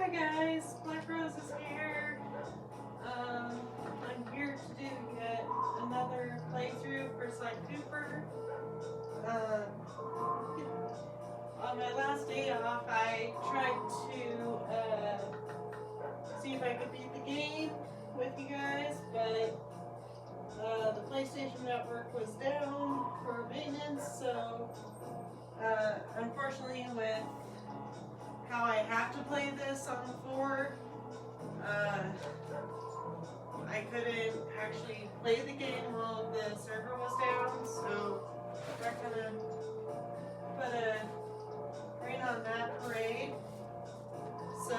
Hi guys, Black Rose is here. I'm here to do yet another playthrough for Sly Cooper. On my last day off, I tried to see if I could beat the game with you guys, but the PlayStation Network was down for maintenance, so unfortunately with how I have to play this on the 4, I couldn't actually play the game while the server was down, so that kind of put a rain on that parade. So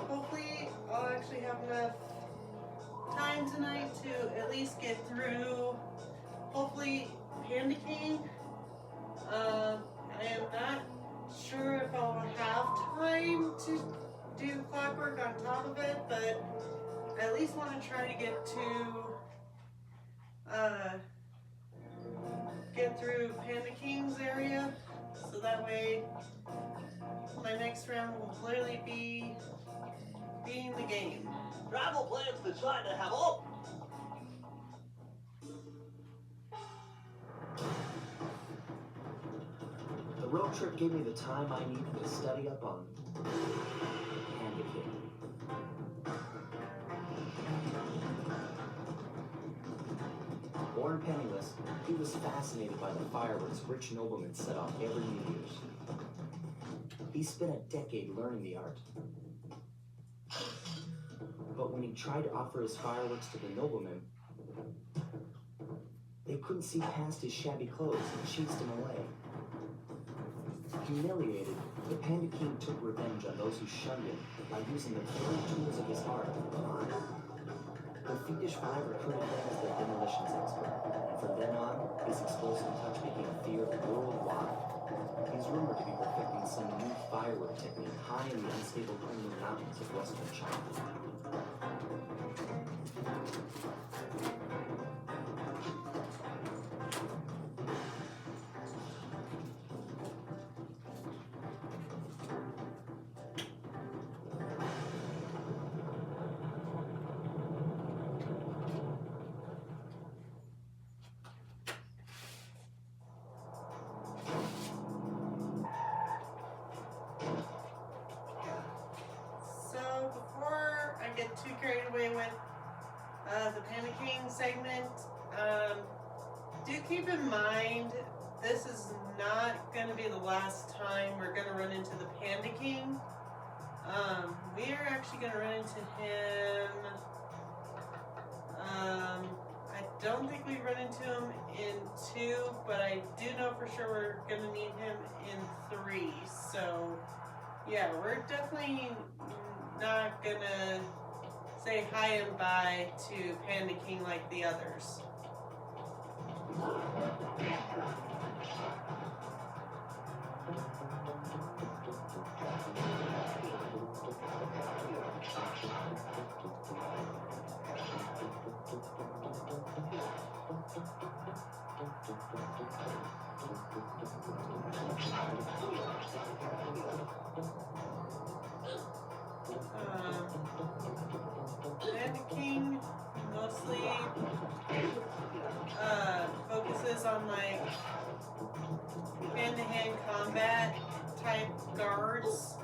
hopefully I'll actually have enough time tonight to at least get through, hopefully, Panda King. I am not sure if I'll have time to do clockwork on top of it, but I at least want to try to get through Panda King's area, so that way my next round will clearly be beating the game. Travel plans to China have all. The road trip gave me the time I needed to study up on Panda King. Born penniless, he was fascinated by the fireworks rich noblemen set off every New Year's. He spent a decade learning the art. But when he tried to offer his fireworks to the noblemen, they couldn't see past his shabby clothes and chased him away. Humiliated, the Panda King took revenge on those who shunned him by using the very tools of his art. The fiendish five recruited him as their demolitions expert, and from then on, his explosive touch became feared worldwide. He's rumored to be perfecting some new firework technique high in the unstable Kunlun mountains of western China. Get too carried away with the Panda King segment. Do keep in mind, this is not going to be the last time we're going to run into the Panda King. We are actually going to run into him. I don't think we run into him in 2, but I do know for sure we're going to need him in 3. So, yeah, we're definitely not going to say hi and bye to Panda King like the others. Panda King mostly focuses on like hand-to-hand combat type guards.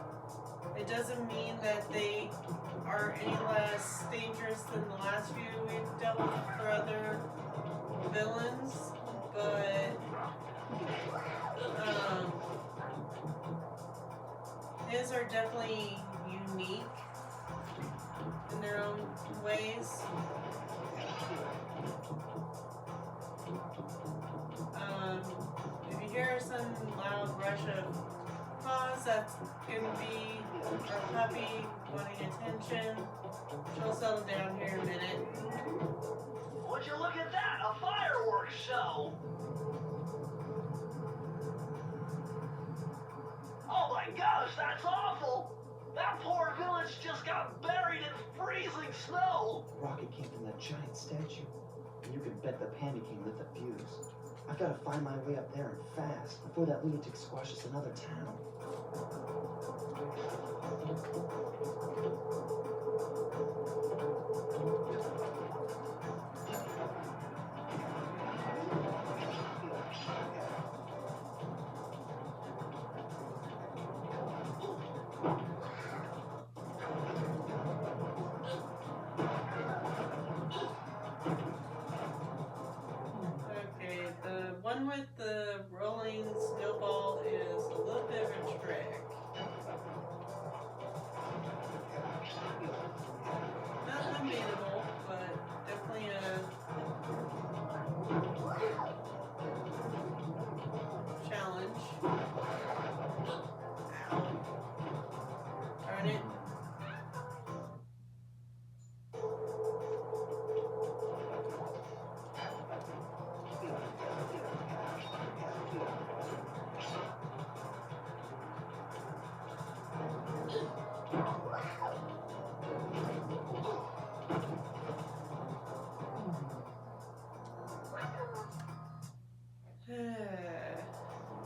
It doesn't mean that they are any less dangerous than the last few we've dealt with for other villains, but his are definitely unique in their own ways. If you hear some loud rush of paws, that's going to be our puppy wanting attention. She'll settle down here in a minute. Would you look at that? A fireworks show! Oh my gosh, that's awful! That poor village just got buried in freezing snow! Rocket came from that giant statue, and you can bet the Panda King lit the fuse. I've got to find my way up there and fast before that lunatic squashes another town. it.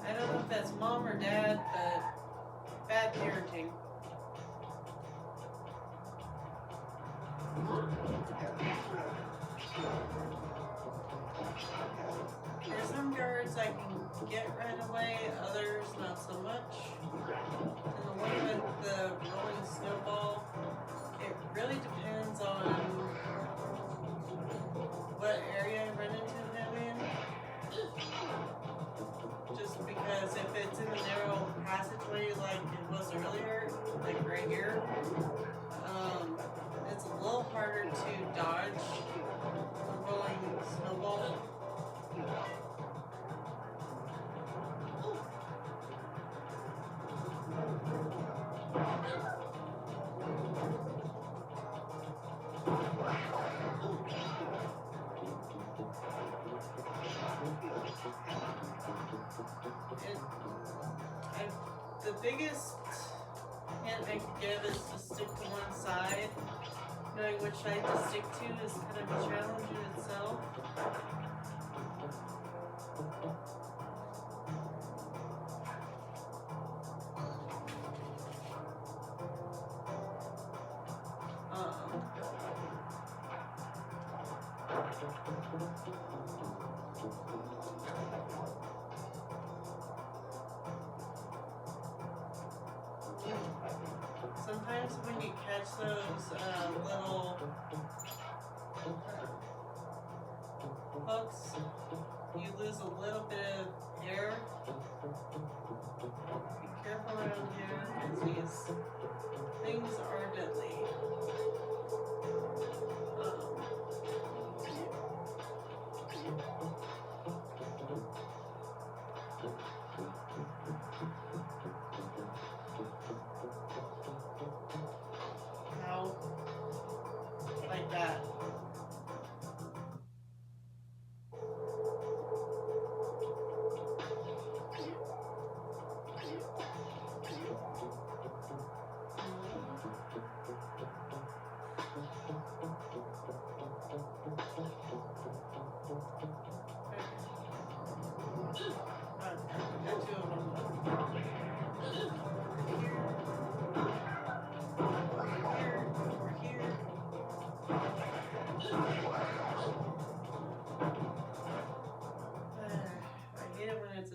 I don't know if that's mom or dad, but bad parenting. There's some guards I can get right away, others not so much. And the one with the rolling snowball, it really depends on what area I run into them in. Just because if it's in a narrow passageway like it was earlier, like right here, it's a little harder to dodge the rolling snowball. The biggest hint I could give is to stick to one side. Knowing which side to stick to is kind of a challenge in itself. Sometimes when you catch those little hooks, you lose a little bit of air. Be careful around here because these things are deadly. Like that.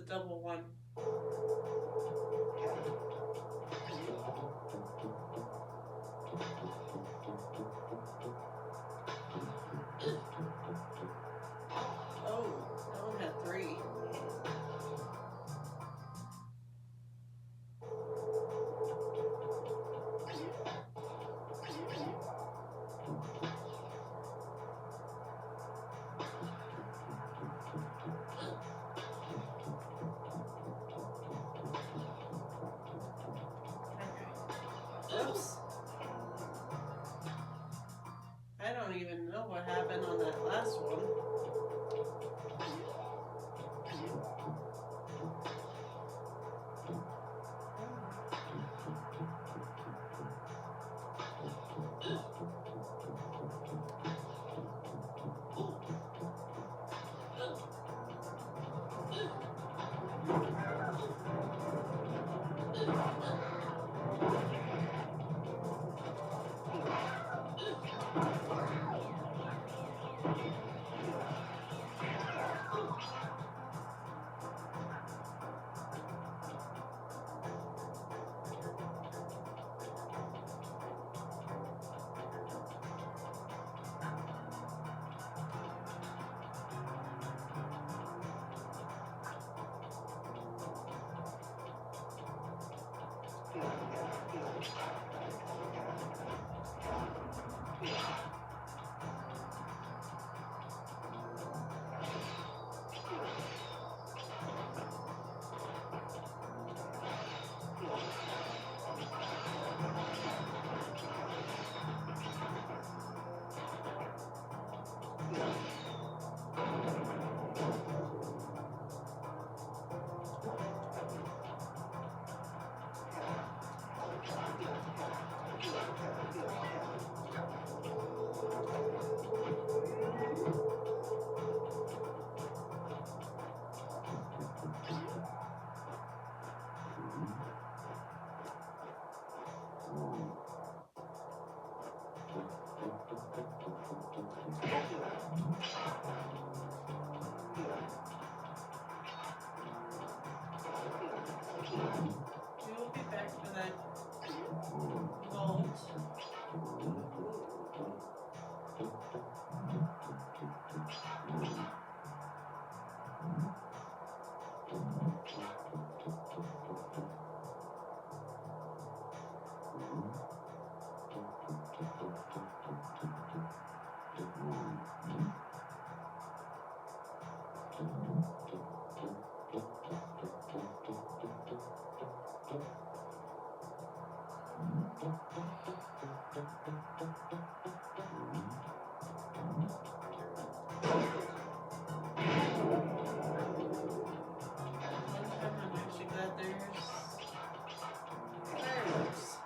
Double one. Oh, that one had 3. Oops. I don't even know what happened on that last one. I'm actually glad there's fireworks.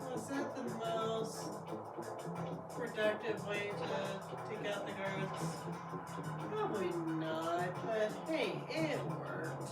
Was that the most productive way to take out the guards? Probably not, but hey, it worked.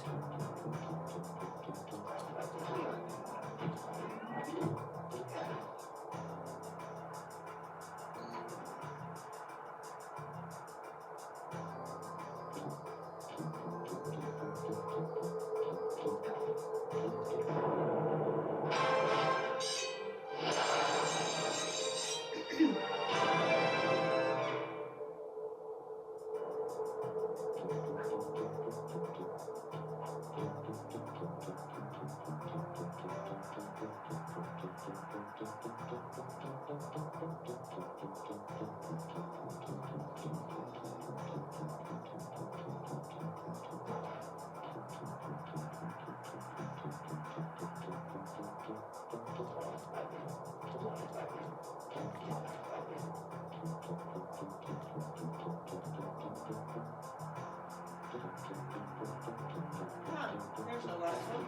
Ah, there's the last one.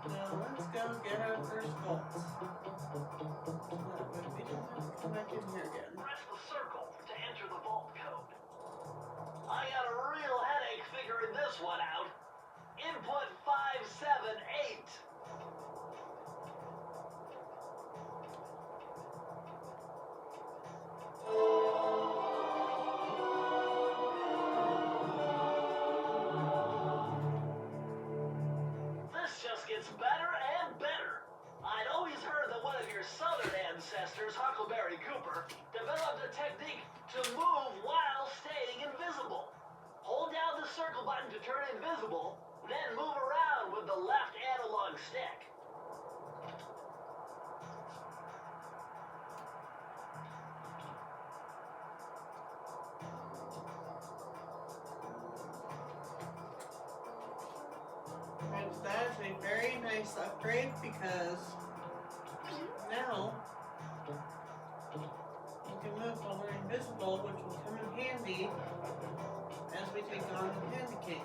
Now let's go get our first bolt. That way we don't have to come back in here again. Press the circle to enter the vault code. I got a real headache figuring this one out. Input 578. This just gets better and better. I'd always heard that one of your southern ancestors, Huckleberry Cooper, developed a technique to move while staying invisible. Hold down the circle button to turn invisible, then move around with the left analog stick. And that is a very nice upgrade because now you can move while we're invisible, which will come in handy as we take on the Panda King.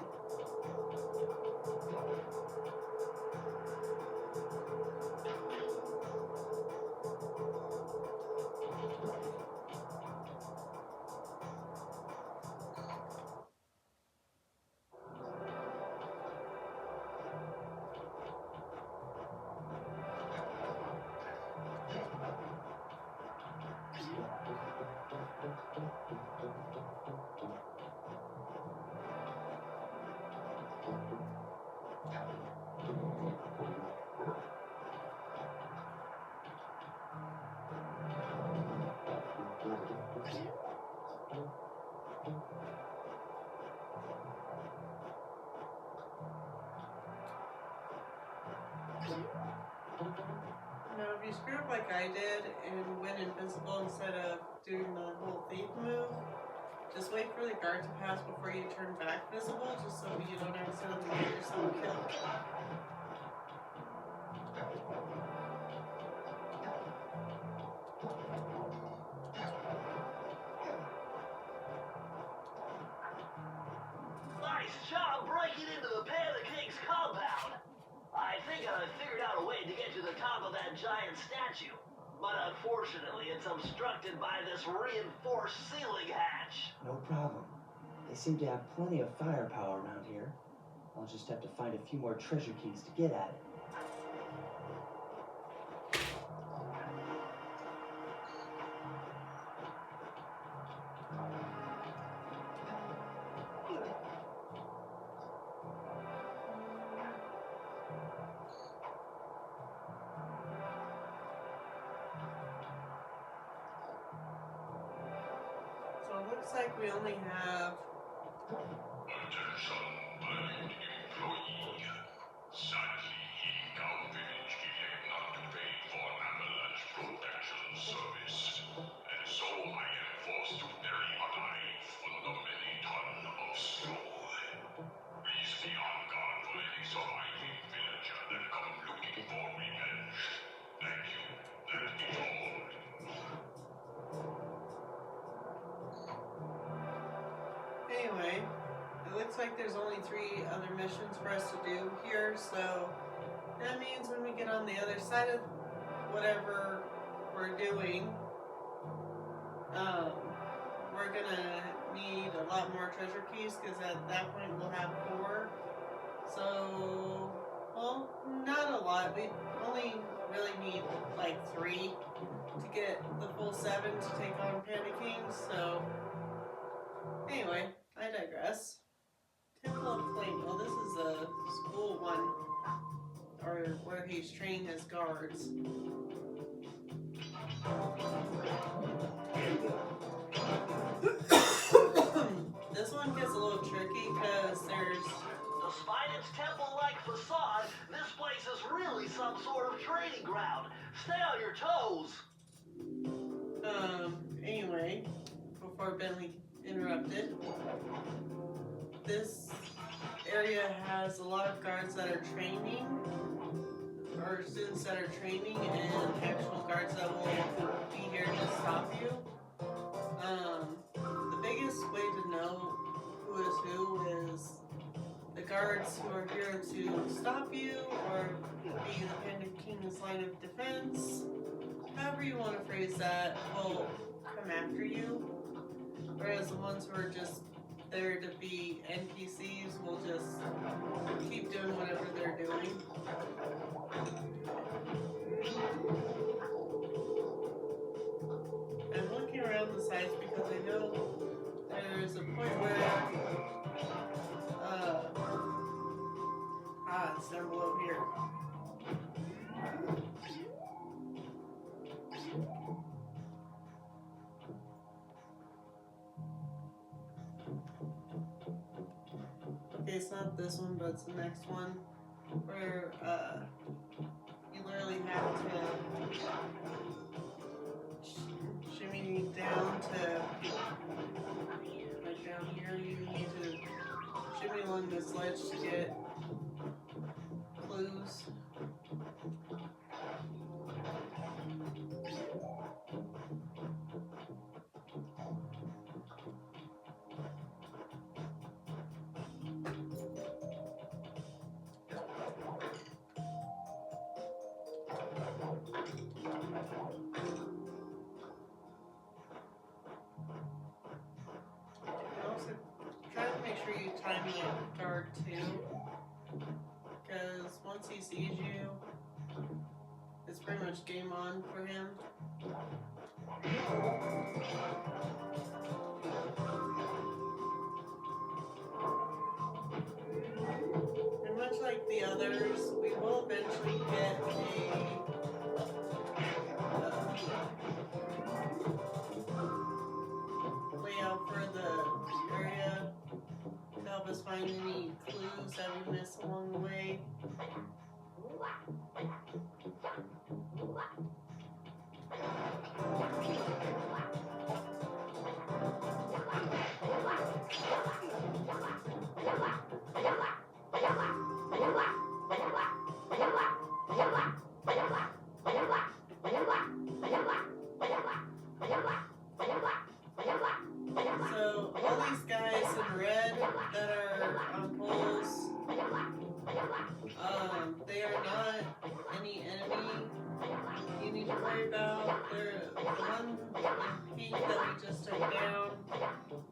you screw up like I did and went invisible instead of doing the whole thief move, just wait for the guard to pass before you turn back visible, just so you don't accidentally get yourself killed. Nice job breaking into the Panda King's compound. I think I figured out a way to get to the top of that giant statue. But unfortunately, it's obstructed by this reinforced ceiling hatch. No problem. They seem to have plenty of firepower around here. I'll just have to find a few more treasure keys to get at it. So it looks like we only have... Attention, valued employee. Sadly, in-town village elect not to pay for avalanche protection service. And so I am forced to bury alive under many ton of snow. Please be on guard for any surviving villager that come looking for revenge. Thank you. That is all. Anyway, it looks like there's only 3 other missions for us to do here, so that means when we get on the other side of whatever we're doing, we're gonna need a lot more treasure keys, because at that point we'll have 4. So, well, not a lot. We only really need like 3 to get the full 7 to take on Panda Kings, so anyway, I digress. Temple of Flame. Well, this is the school one, or where he's training his guards. This one gets a little tricky because there's... Despite its temple-like facade, this place is really some sort of training ground. Stay on your toes. Anyway, before Bentley interrupted, this area has a lot of guards that are training, or students that are training, and actual guards that will be here to stop you. The biggest way to know who is who is the guards who are here to stop you, or be the Panda King's line of defense. However you want to phrase that, will come after you. Whereas the ones who are just there to be NPCs will just keep doing whatever they're doing. I'm looking around the sides because I know there's a point where it's down below here. Okay, it's not this one, but it's the next one, where you literally have to shimmy down to, like down here, you need to shimmy along this ledge to get clues. Also, try to make sure you time the guard too, because once he sees you, it's pretty much game on for him. And much like the others, we will eventually get a layout for the area to help us find any clues that we missed along the way. one in pink that we just took down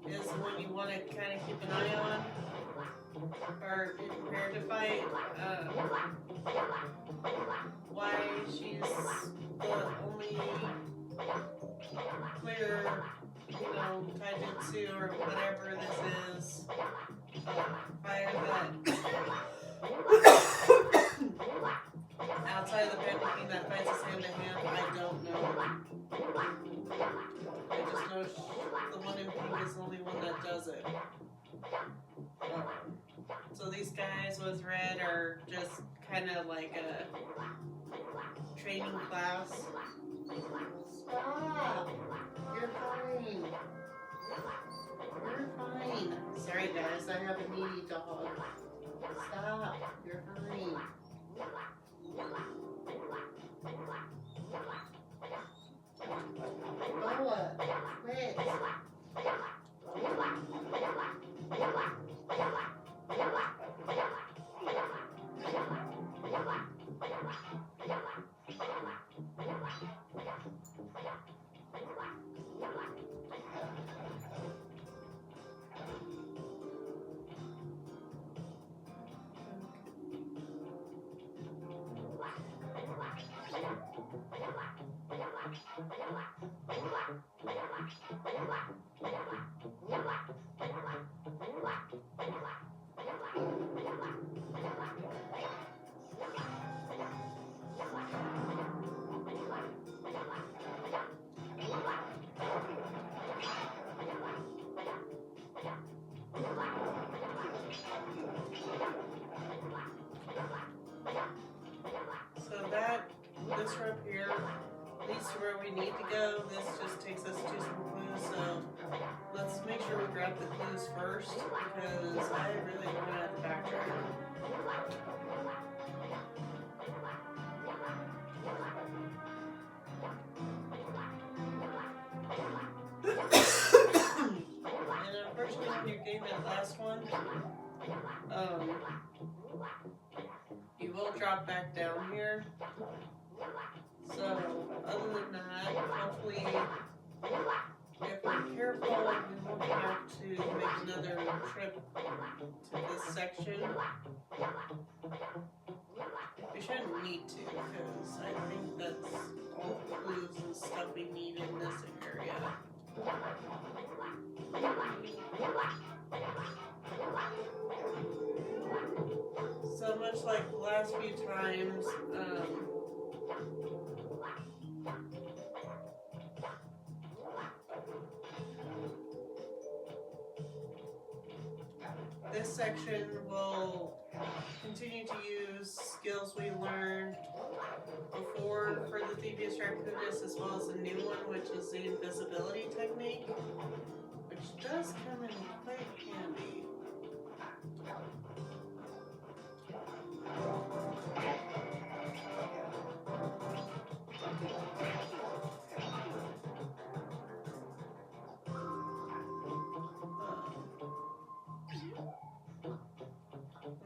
is the one you want to kind of keep an eye on, or be prepared to fight. Why she's the only clear, taijutsu or whatever this is, fire that outside of the Panda King that fights us hand to hand, I don't know. I just know the one in pink is the only one that does it. So these guys with red are just kind of like a training class. Stop! You're fine. You're fine. Sorry guys, I have a needy dog. Stop. You're fine. Noah, quit. This rope here leads to where we need to go. This just takes us to some clues, so let's make sure we grab the clues first, because I really don't want to have to backtrack. And unfortunately, when you're getting that last one, you will drop back down here. So, other than that, hopefully, if we're careful, we won't have to make another trip to this section. We shouldn't need to, because I think that's all the clues and stuff we need in this area. So much like the last few times, this section will continue to use skills we learned before for the Thievious Raccoonus, as well as a new one, which is the invisibility technique, which does come in quite handy.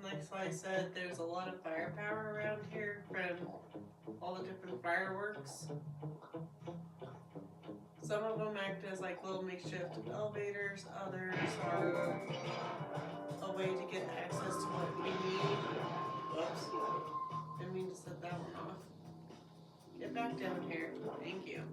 Like I said, there's a lot of firepower around here from all the different fireworks. Some of them act as like little makeshift elevators, others are a way to get access to what we need. Whoops. Didn't mean to set that one off. Get back down here. Thank you.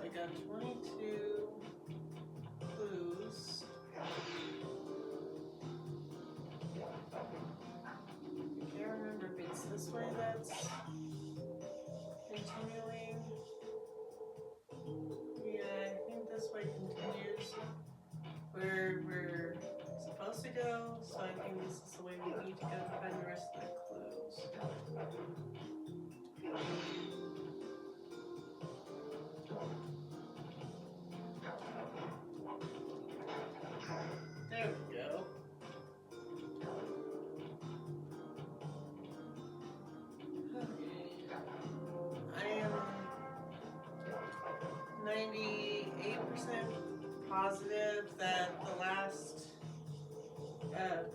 I got 22 clues. I can't remember if it's this way that's continuing. Yeah, I think this way continues where we're supposed to go, so I think this is the way we need to go to find the rest of the clues. positive that the last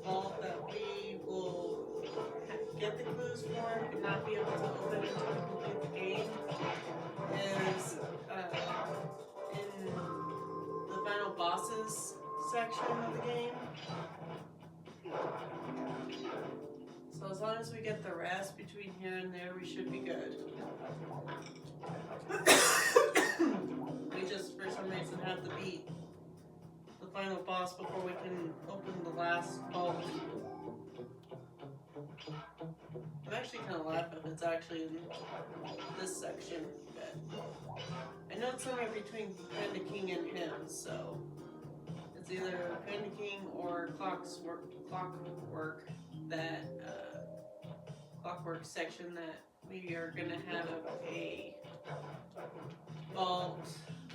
vault that we will get the clues for but not be able to open until we complete the game is in the final bosses section of the game. So as long as we get the rest between here and there, we should be good. We just, for some reason, have to beat the final boss before we can open the last vault. I'm actually kind of laughing if it's actually in this section, but I know it's somewhere between Panda King and him, so it's either Panda King or Clockwork that Clockwork section that we are gonna have a vault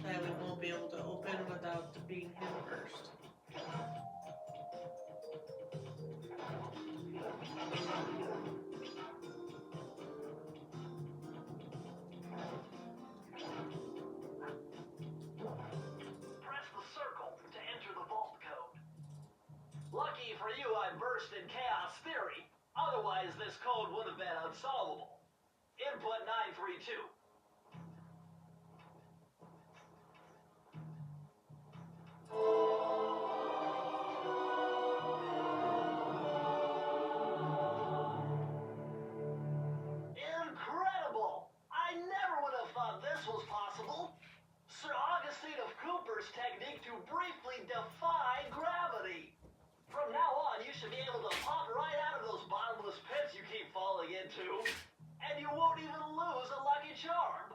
that we won't be able to open without being him first. Press the circle to enter the vault code. Lucky for you, I burst in chaos theory. Otherwise, this code would have been unsolvable. Input 932. Incredible! I never would have thought this was possible. Sir Augustine of Cooper's technique to briefly defy gravity. From now on, you should be able to pop right out of those bottomless pits you keep falling into, and you won't even lose a lucky charm.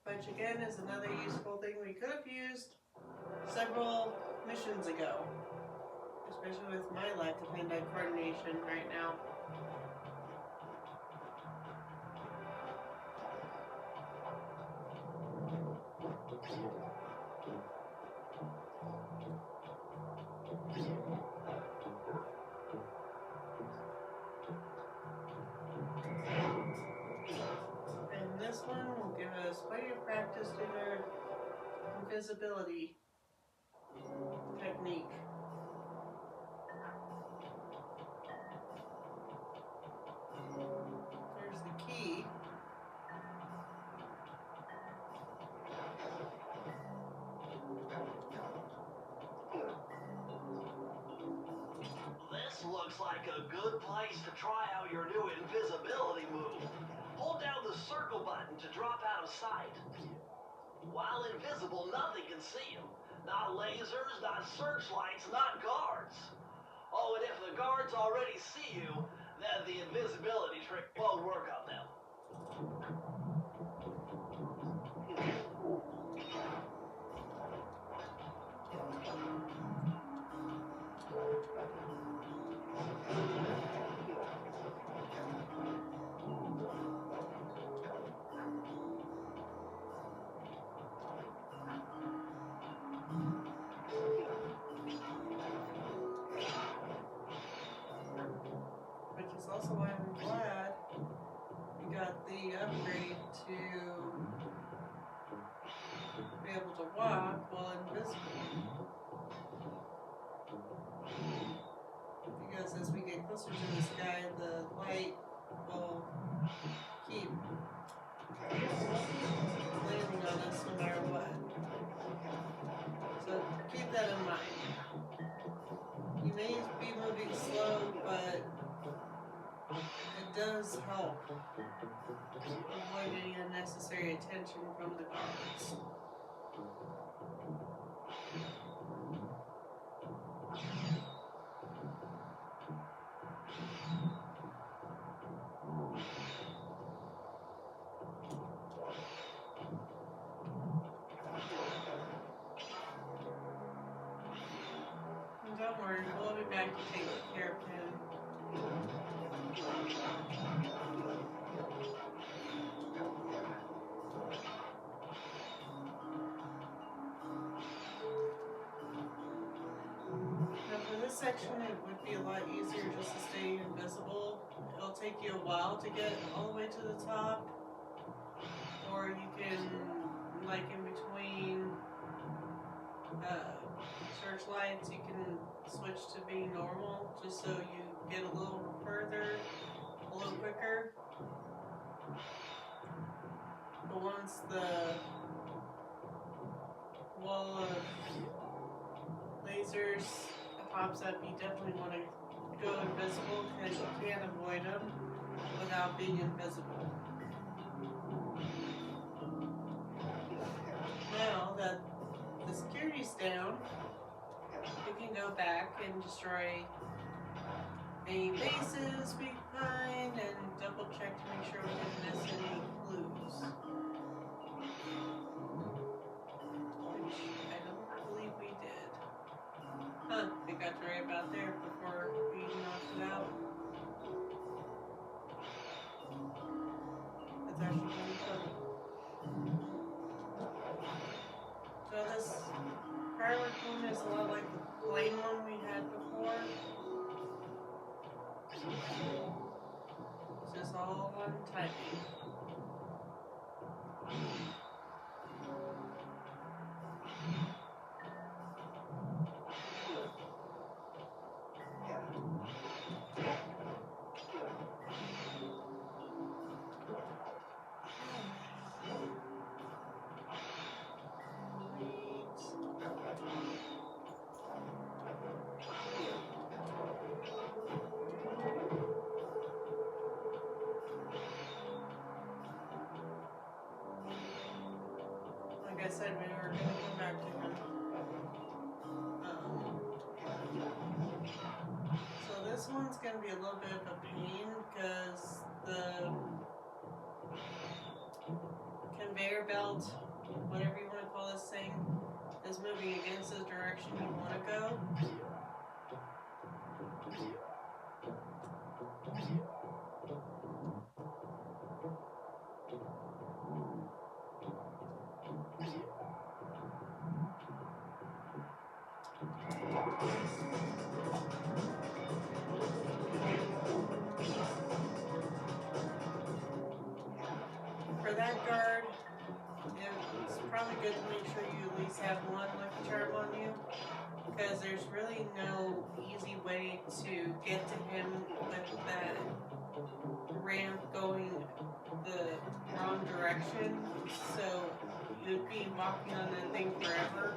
Which again is another useful thing we could have used several missions ago. Especially with my lack of hand-eye coordination right now. And this one will give us plenty of practice in our invisibility technique. There's the key. This looks like a good place to try out your new invisibility move. Hold down the circle button to drop out of sight. While invisible, nothing can see you. Not lasers, not searchlights, not guards. Oh, and if the guards already see you, then the invisibility trick won't work on them. Which is also why I'm glad we got the upgrade to be able to walk while invisible. Because as we get closer to this guy, the light will keep landing on us no matter what. So keep that in mind. You may be moving slow, but it does help avoid any unnecessary attention from the guards. And don't worry, we'll be back to take care of him. section it would be a lot easier just to stay invisible. It'll take you a while to get all the way to the top. Or you can, like in between searchlights, you can switch to being normal just so you get a little further, a little quicker. But once the wall of lasers pops up, you definitely want to go invisible because you can't avoid them without being invisible. Now that the security's down, we can go back and destroy any bases we find and double check to make sure we didn't miss any clues. Which I don't believe we did. Huh, we got to right about there before we knocked it out. That's actually really cool. So this fire raccoon is a lot like the plain one we had before. It's just all on typing. Like I said, we were going to come back to him. So this one's going to be a little bit of a pain because the conveyor belt, whatever you want to call this thing, is moving against the direction you want to go. For that guard, it's probably good to make sure you at least have one lucky charm on you, because there's really no easy way to get to him with that ramp going the wrong direction, so you'd be walking on that thing forever,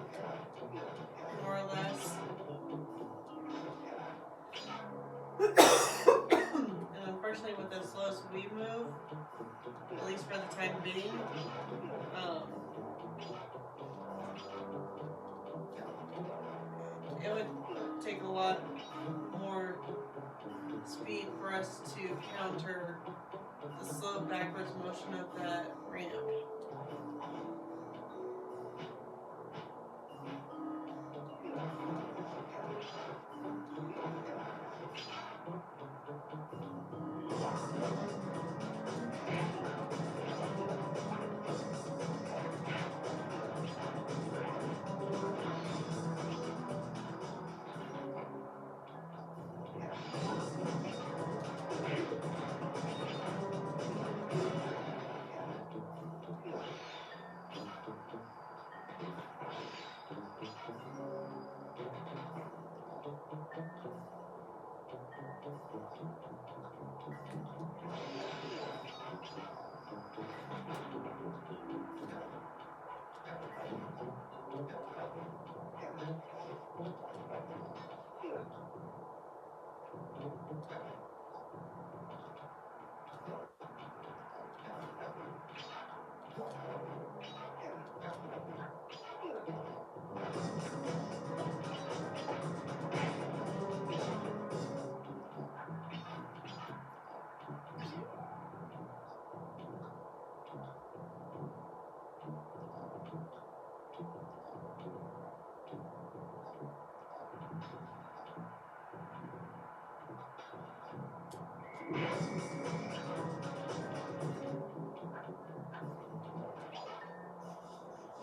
more or less. And unfortunately, with the slowest we move, at least for the time being, it would take a lot more speed for us to counter the slow backwards motion of that ramp.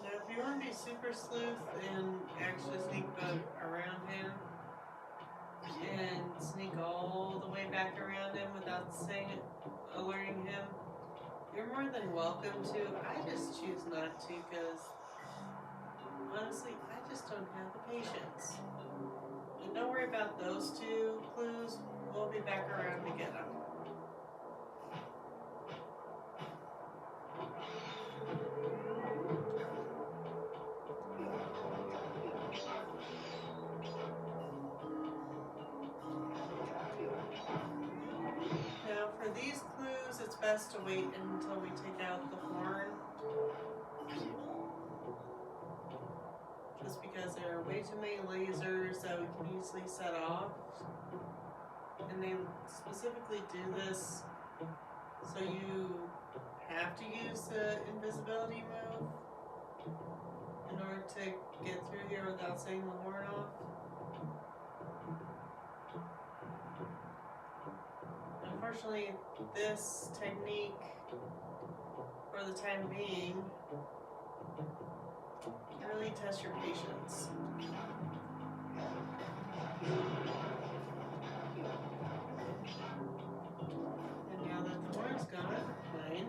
Now, if you want to be super sleuth and actually sneak around him, and sneak all the way back around him without alerting him, you're more than welcome to. I just choose not to because honestly, I just don't have the patience. And don't worry about those two clues. We'll be back around to get them. Now for these clues, it's best to wait until we take out the horn. Just because there are way too many lasers that we can easily set off. And they specifically do this so you have to use the invisibility move in order to get through here without setting the horn off. Unfortunately, this technique, for the time being, really test your patience. And now that the horn's gone, mine.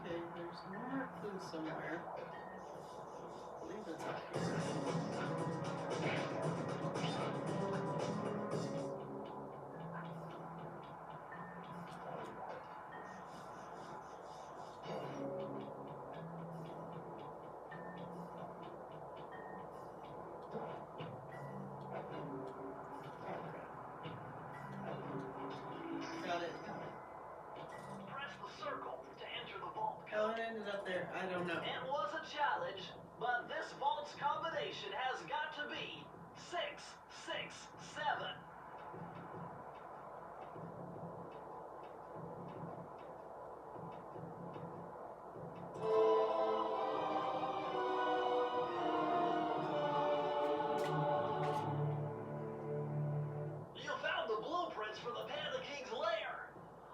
Okay, there's more clues somewhere. I believe it's up here. Got it. Press the circle to enter the vault How code. it ended up there, I don't know. It was a challenge, but this vault's combination has got to be 667. You found the blueprints for the Panda King's lair.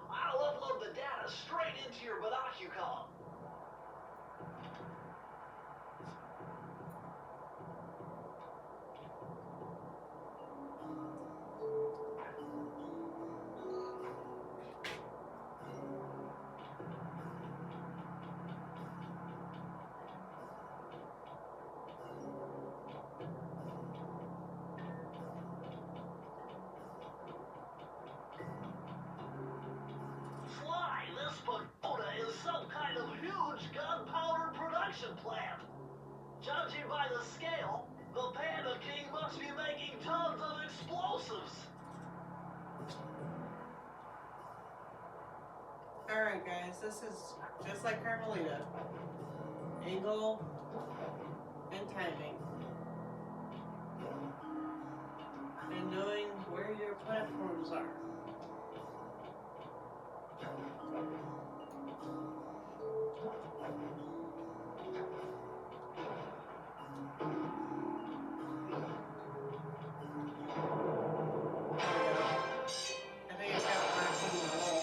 I'll upload the data straight into your binocucom. Sly, this pagoda is some kind of huge gunpowder production plant. Judging by the scale, the Panda King must be making tons of explosives. Alright guys, this is just like Carmelita. Angle and timing. And knowing where your platforms are. I think I got marked in the wall.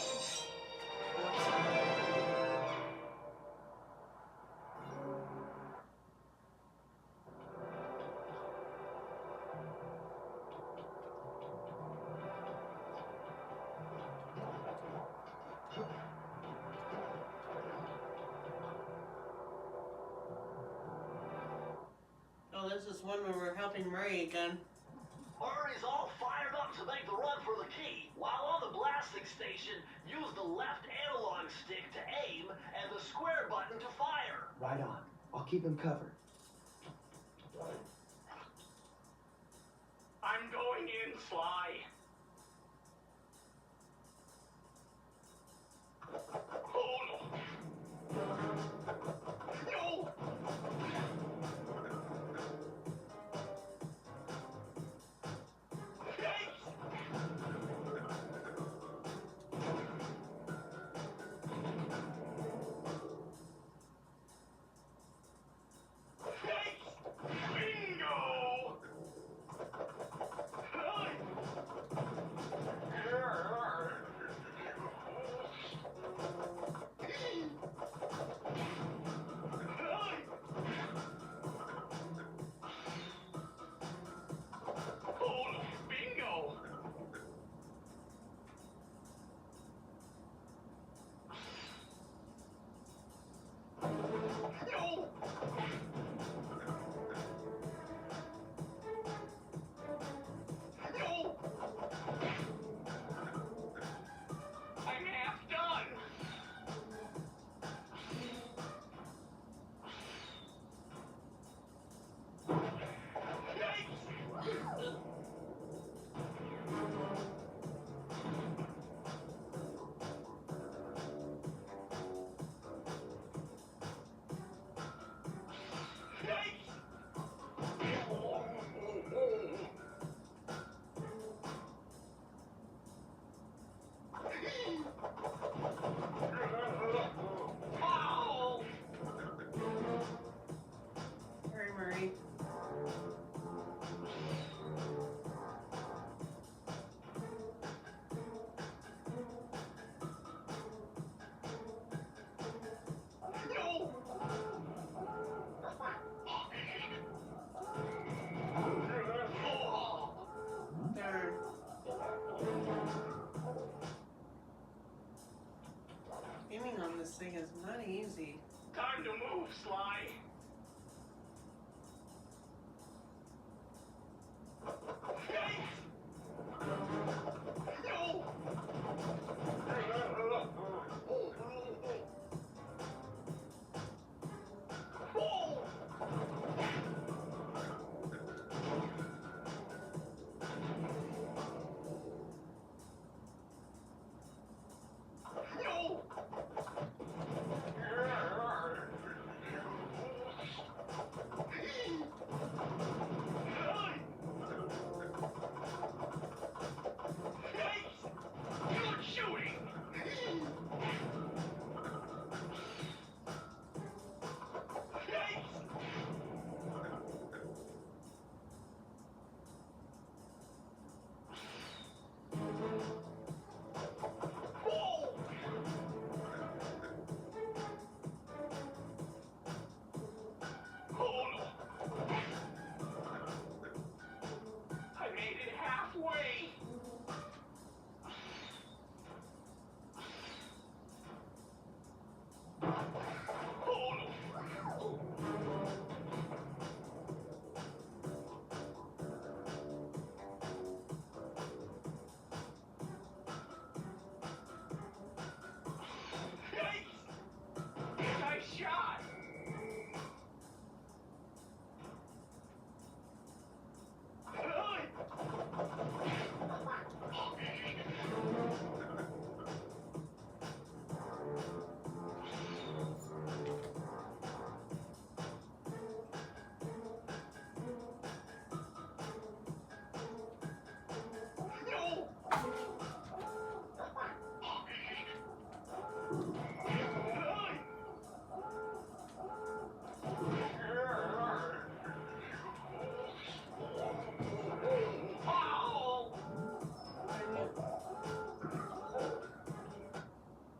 Oh, this is one where we're helping Murray again. Murray's all fired up to make the run for the key. While on the blasting station, use the left analog stick to aim and the square button to fire. Right on. I'll keep him covered. I'm going in, Sly. Oh no! No! Hey! Aiming on this thing is not easy. Time to move, Sly.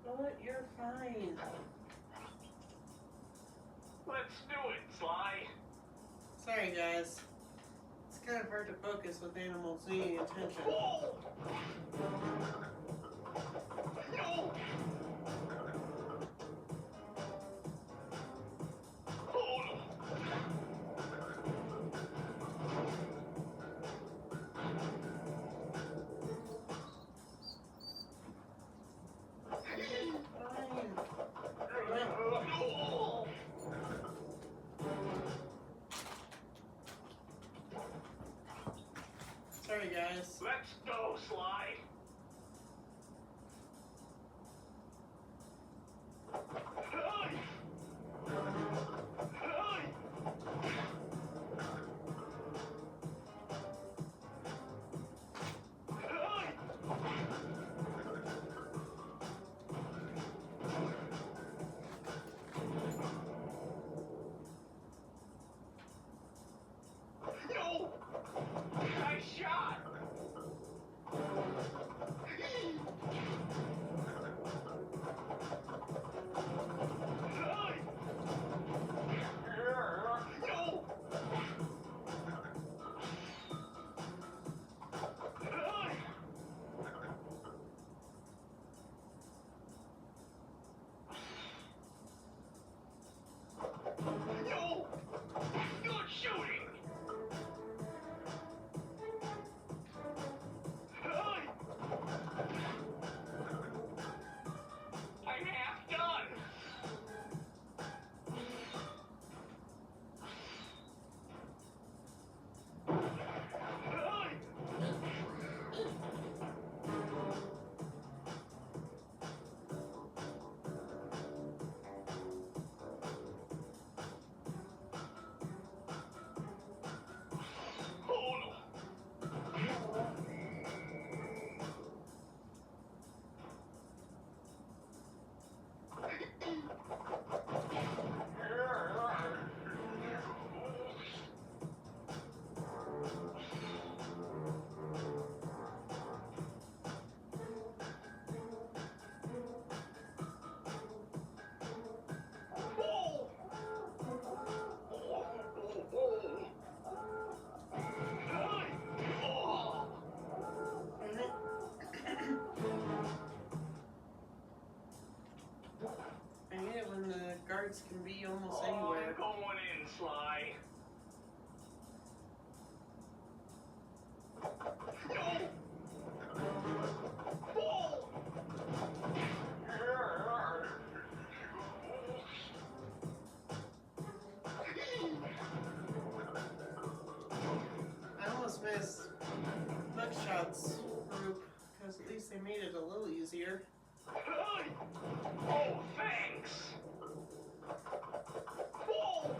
What? You're fine. Let's do it, Sly. Sorry, guys. It's kind of hard to focus with animals needing attention. Sorry, guys. Let's go, Sly. No! Nice shot! guards can be almost I'm anywhere. going in, Sly. No! Oh! I almost missed Buckshot's group, because at least they made it a little easier. Oh, thanks! Oh!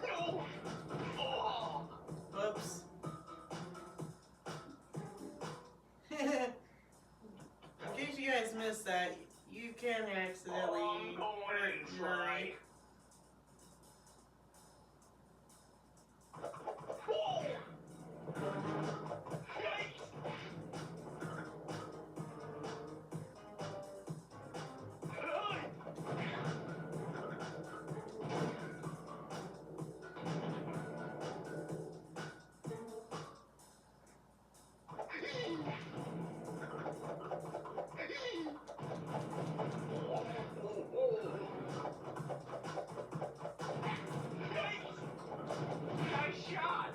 No! Oh! Whoops. In case you guys missed that, you can accidentally I'm going hurt in, Murray. Sly. Oh! Yikes! Nice shot!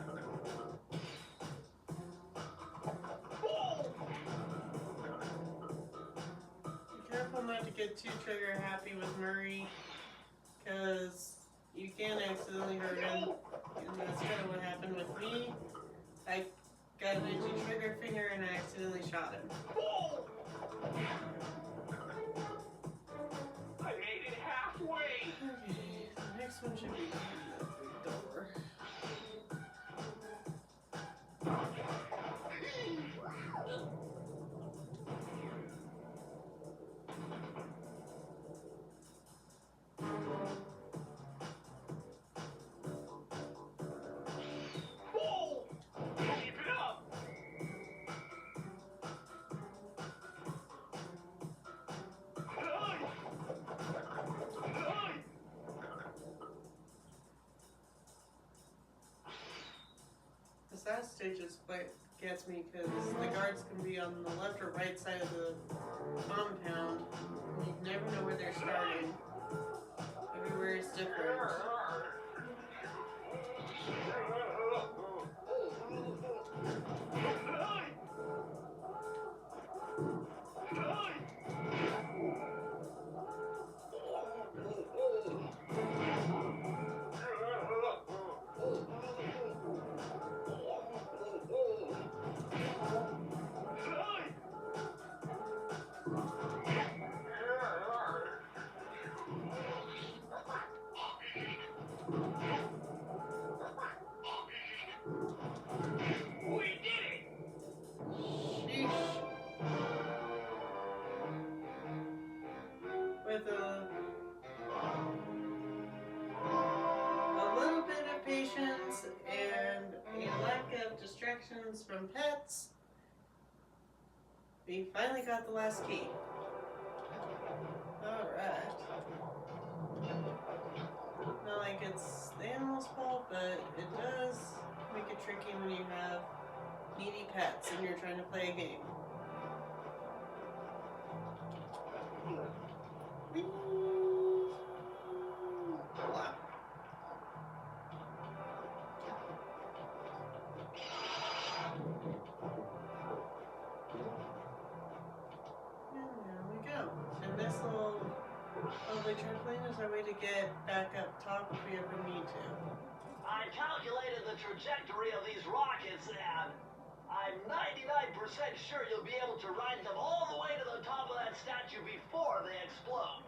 Oh! Be careful not to get too trigger happy with Murray, because you can accidentally hurt him, and that's kind of what happened with me. I got an itchy trigger finger and I accidentally shot him. Oh! I made it halfway! Okay, the next one should be the big door. Oh! Keep it up! This last stage is what gets me, because the guards can be on the left or right side of the compound. And you never know where they're starting. Everywhere is different. We did it! Sheesh. With a little bit of patience and a lack of distractions from pets, we finally got the last key. Alright. Not like it's the animal's fault, but it does make it tricky when you have needy pets and you're trying to play a game. Whee! Wow. And there we go. And this little lovely trampoline is our way to get back up top if we ever need to. I calculated the trajectory of these rockets, and I'm 99% sure you'll be able to ride them all the way to the top of that statue before they explode.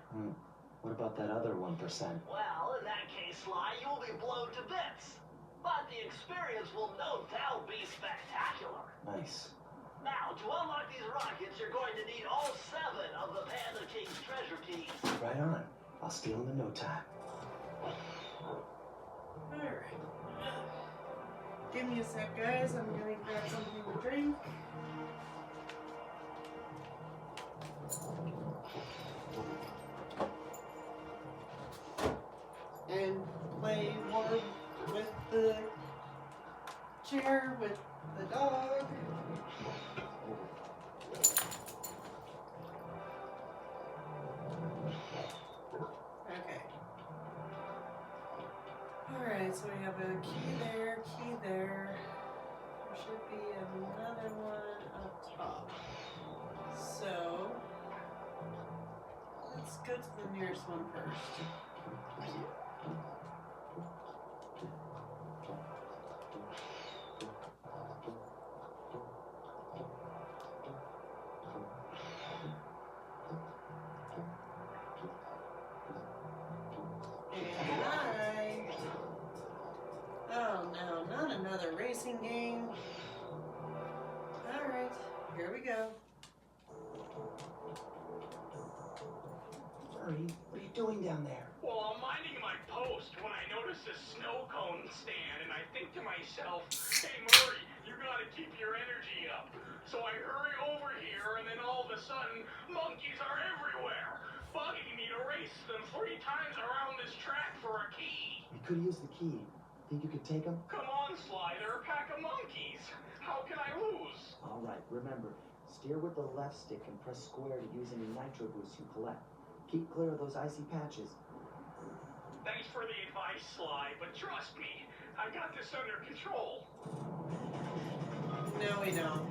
What about that other 1%? Well, in that case, Sly, you'll be blown to bits. But the experience will no doubt be spectacular. Nice. Now, to unlock these rockets, you're going to need all 7 of the Panda King's treasure keys. Right on. I'll steal them in no time. Alright. Give me a sec, guys. I'm gonna grab something to drink. And play more with the chair with the dog. Okay. Alright, so we have a key there, key there. There should be another one up top. So, let's go to the nearest one first. And hi! Oh no, not another racing game. Alright, here we go. Murray, what are you doing down there? Well, I'm minding my post when I notice a snow cone stand, and I think to myself, hey Murray, you gotta keep your energy up. So I hurry over here, and then all of a sudden, monkeys are everywhere, bugging me to race them 3 times around this track for a key. We could use the key. Think you could take him? Come on, Slider, a pack of monkeys. How can I lose? All right, remember, steer with the left stick and press square to use any nitro boosts you collect. Keep clear of those icy patches. Thanks for the advice, Sly, but trust me, I got this under control. No, we don't.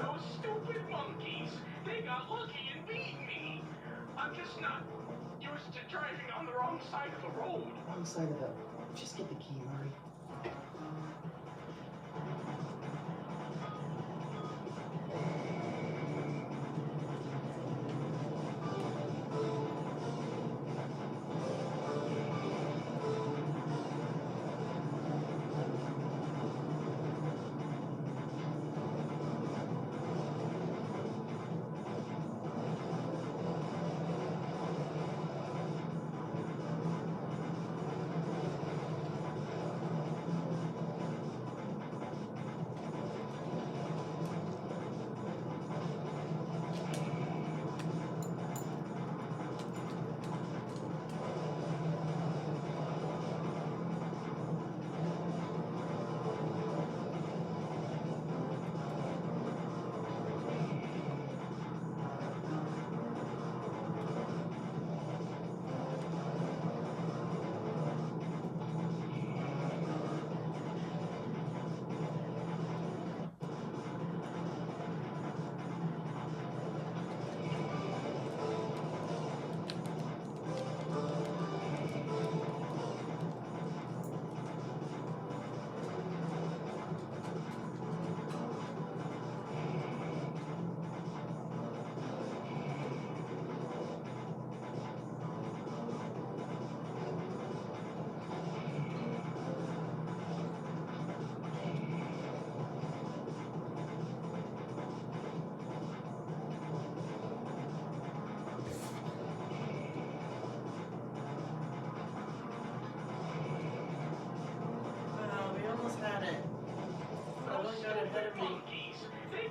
Those stupid monkeys! They got lucky and beat me! I'm just not used to driving on the wrong side of the road. Wrong side of the... Just get the key, Murray.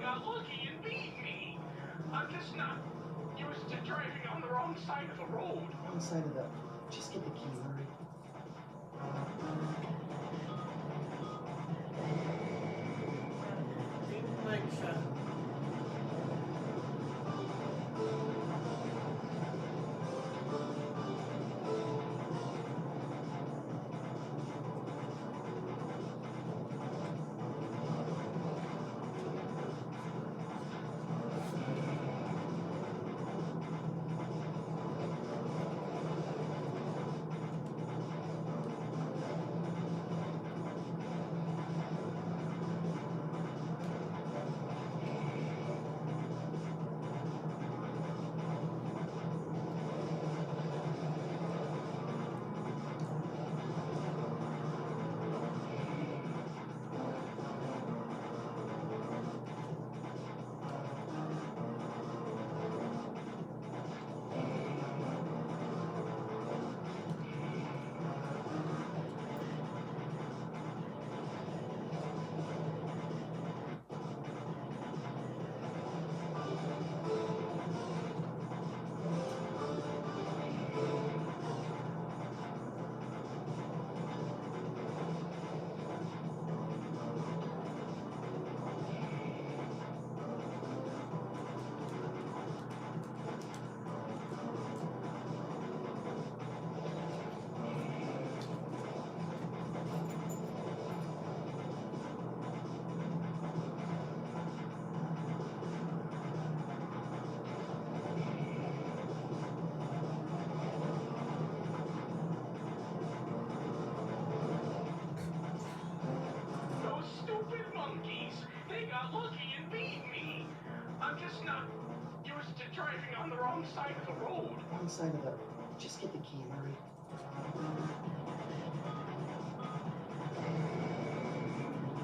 got lucky and beat me. I'm just not used to driving on the wrong side of the road. Wrong side of the. Just get the key, Murray. Keep the mic shut. Those stupid monkeys. They got lucky and beat me. I'm just not used to driving on the wrong side of the road. Wrong side of the. Just get the key, Murray.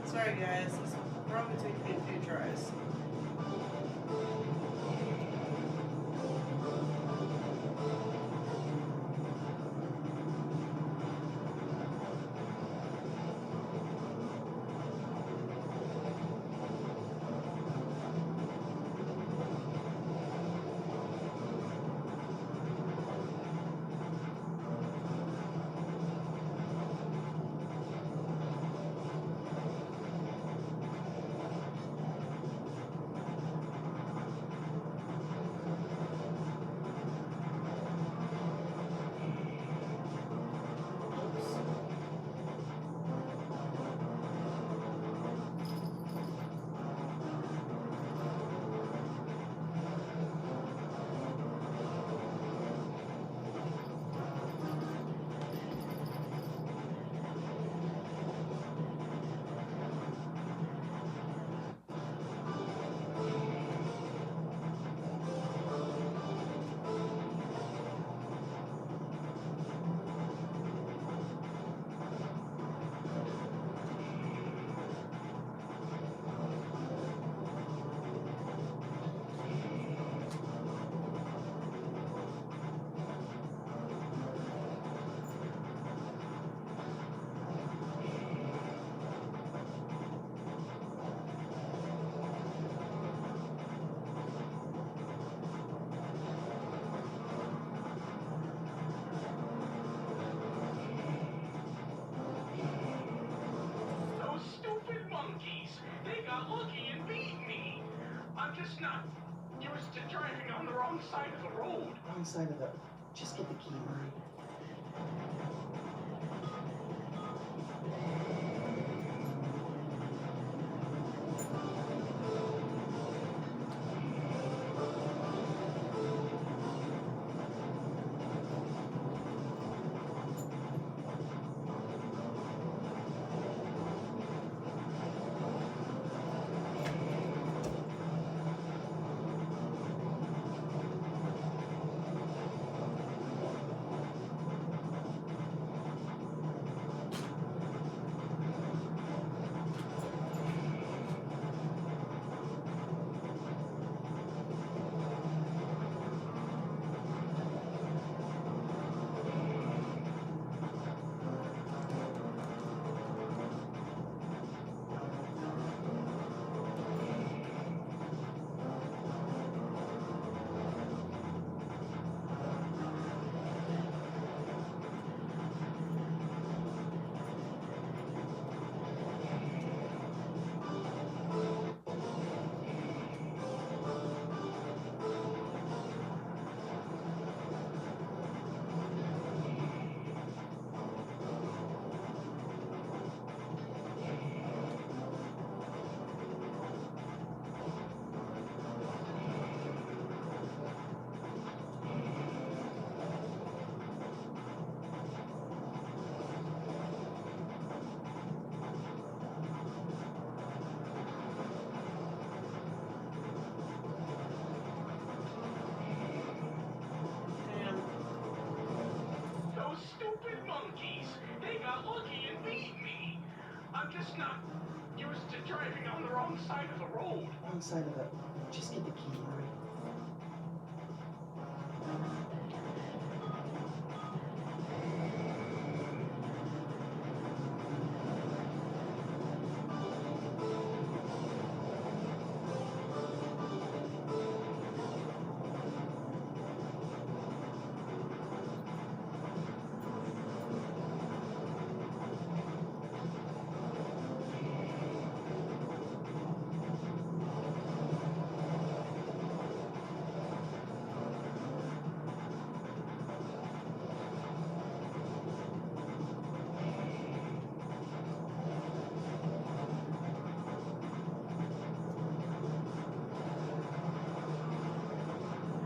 Sorry guys, this will probably take me a few tries. Those stupid monkeys. They got lucky and beat me. I'm just not used to driving on the wrong side of the road. Wrong side of the. Just get the key, Murray. monkeys. They got lucky and beat me. I'm just not used to driving on the wrong side of the road. Wrong side of the... Just get the key, Murray.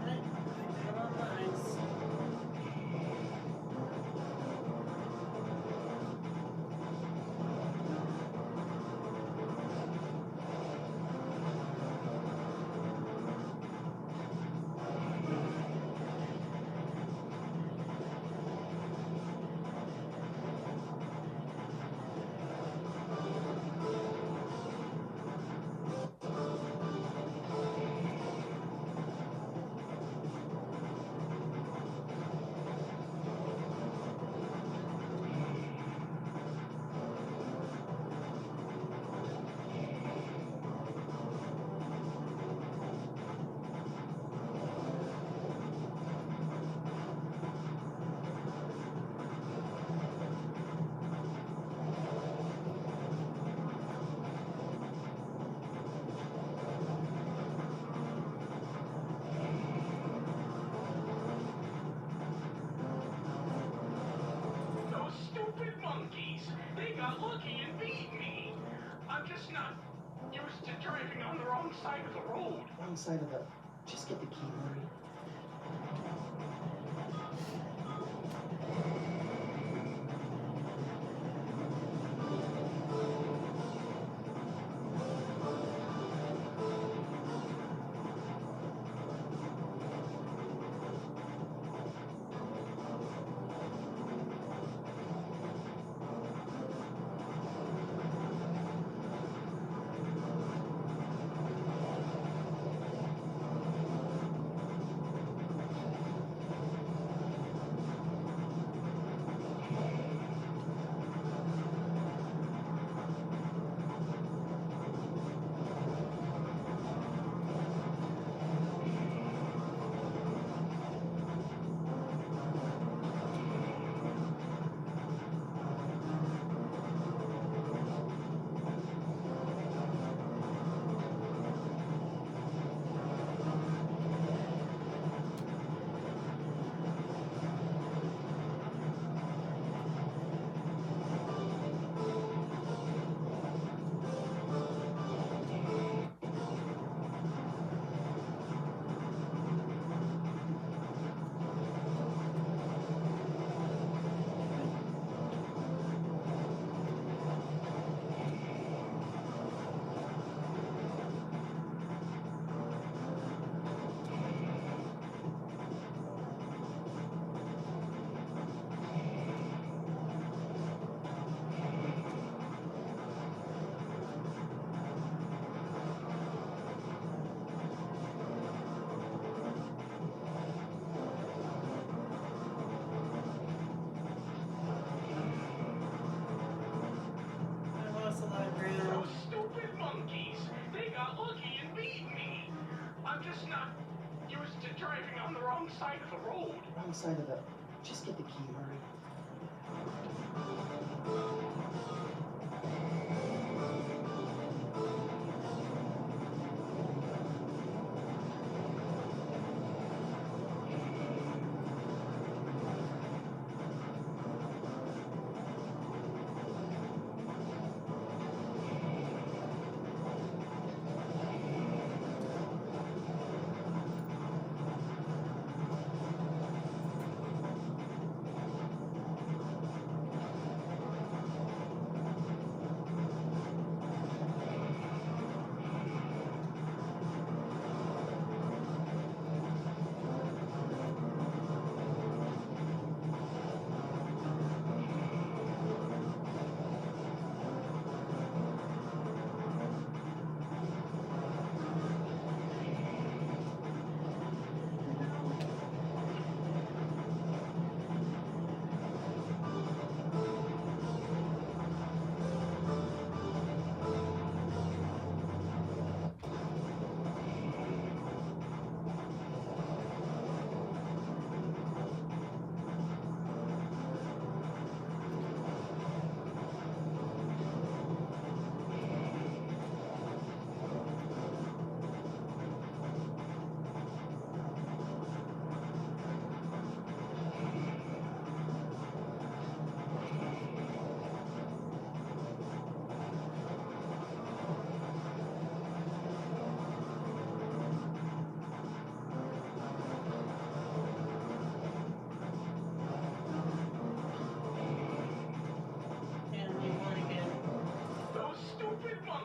Alright, get on the ice. Those stupid monkeys. They got lucky and beat me. I'm just not used to driving on the wrong side of the road. Wrong side of the... Just get the key, Murray. I lost a lot of ground. Those stupid monkeys. They got lucky and beat me. I'm just not used to driving on the wrong side of the road. Wrong side of the... Just get the key, Murray.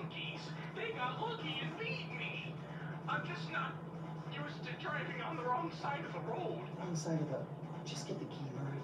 monkeys. They got lucky and beat me. I'm just not used to driving on the wrong side of the road. Wrong side of the... Just get the key, Murray.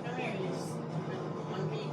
Come here, you stupid monkey.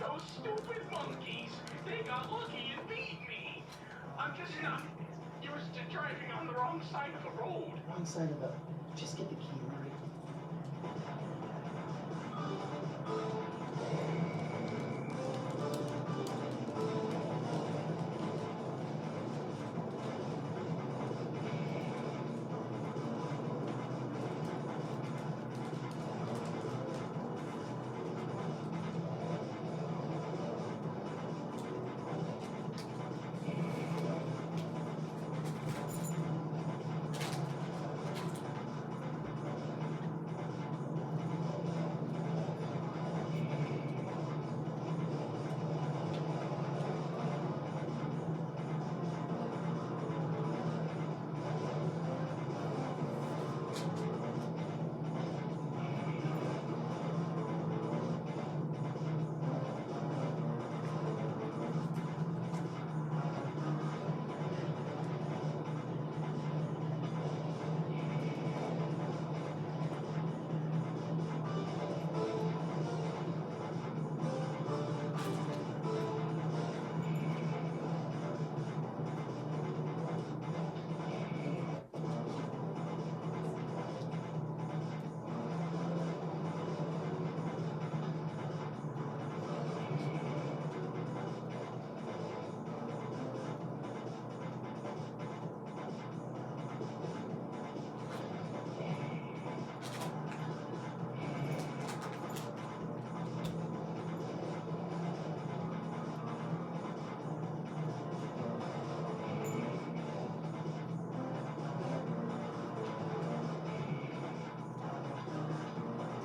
Those stupid monkeys. They got lucky and beat me. I'm just not used to driving on the wrong side of the road. Wrong side of the... Just get the key, Murray.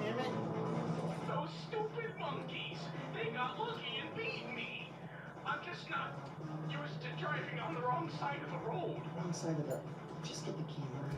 Damn it. Those stupid monkeys. They got lucky and beat me. I'm just not used to driving on the wrong side of the road. Wrong side of the... Just get the key, Murray.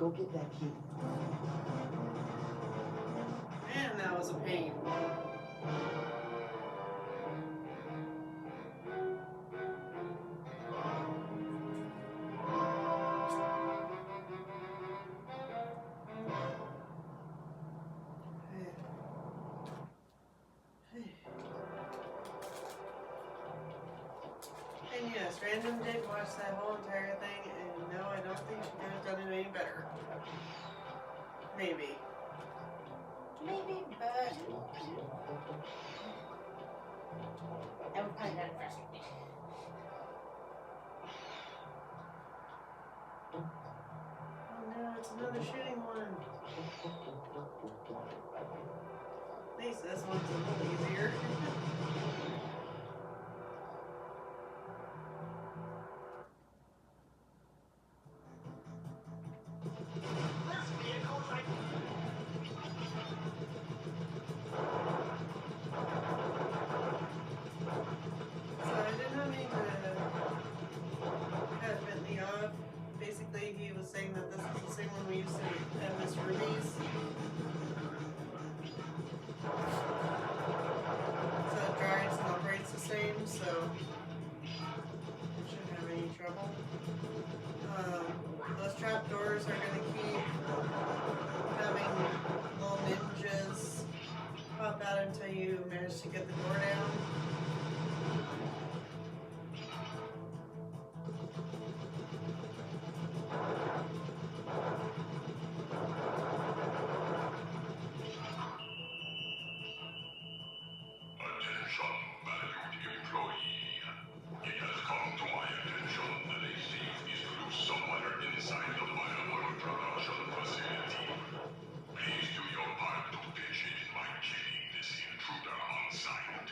Go get that key. Man, that was a pain. And yes, Random did watch that whole entire thing, and no, I don't think she could have done it any better. Maybe. Maybe, but I would probably not frustrated. Oh no, it's another shooting one. At least this one's a little easier. This vehicle's like So I did not mean to cut Bentley off. Basically, he was saying that this is the same one we used to at Miss Ruby's. So it drives and operates the same, so it shouldn't have any trouble. Those trap doors are going to keep having little ninjas pop out until you manage to get the door down. Attention, valued employee. It has come to my attention that a thief is loose somewhere inside the firework production facility. Please do your part to pitch in by killing this intruder on sight.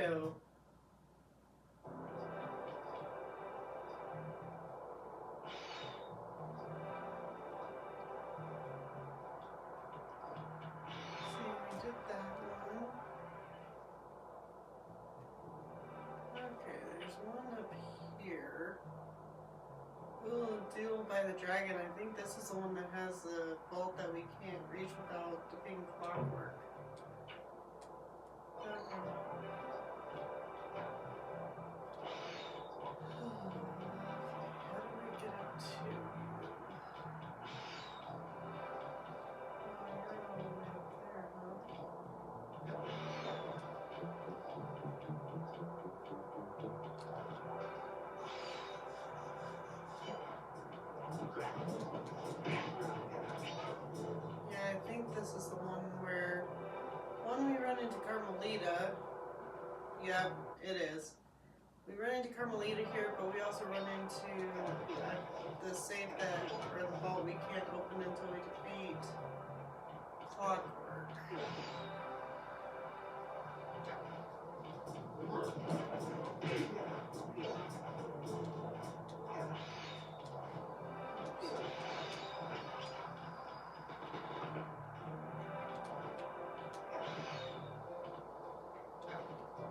too. See, we did that one. Okay, there's one up here. Ooh, Deal by the Dragon. I think this is the one that has the vault that we can't reach without being clockwork. Okay. How do we get up to? Oh, you're all the way up there, huh? Yeah, I think this is the one where when we run into Carmelita. Yep, it is. We run into Carmelita here, but we also run into the safe that, or the vault we can't open until we defeat Clockwork.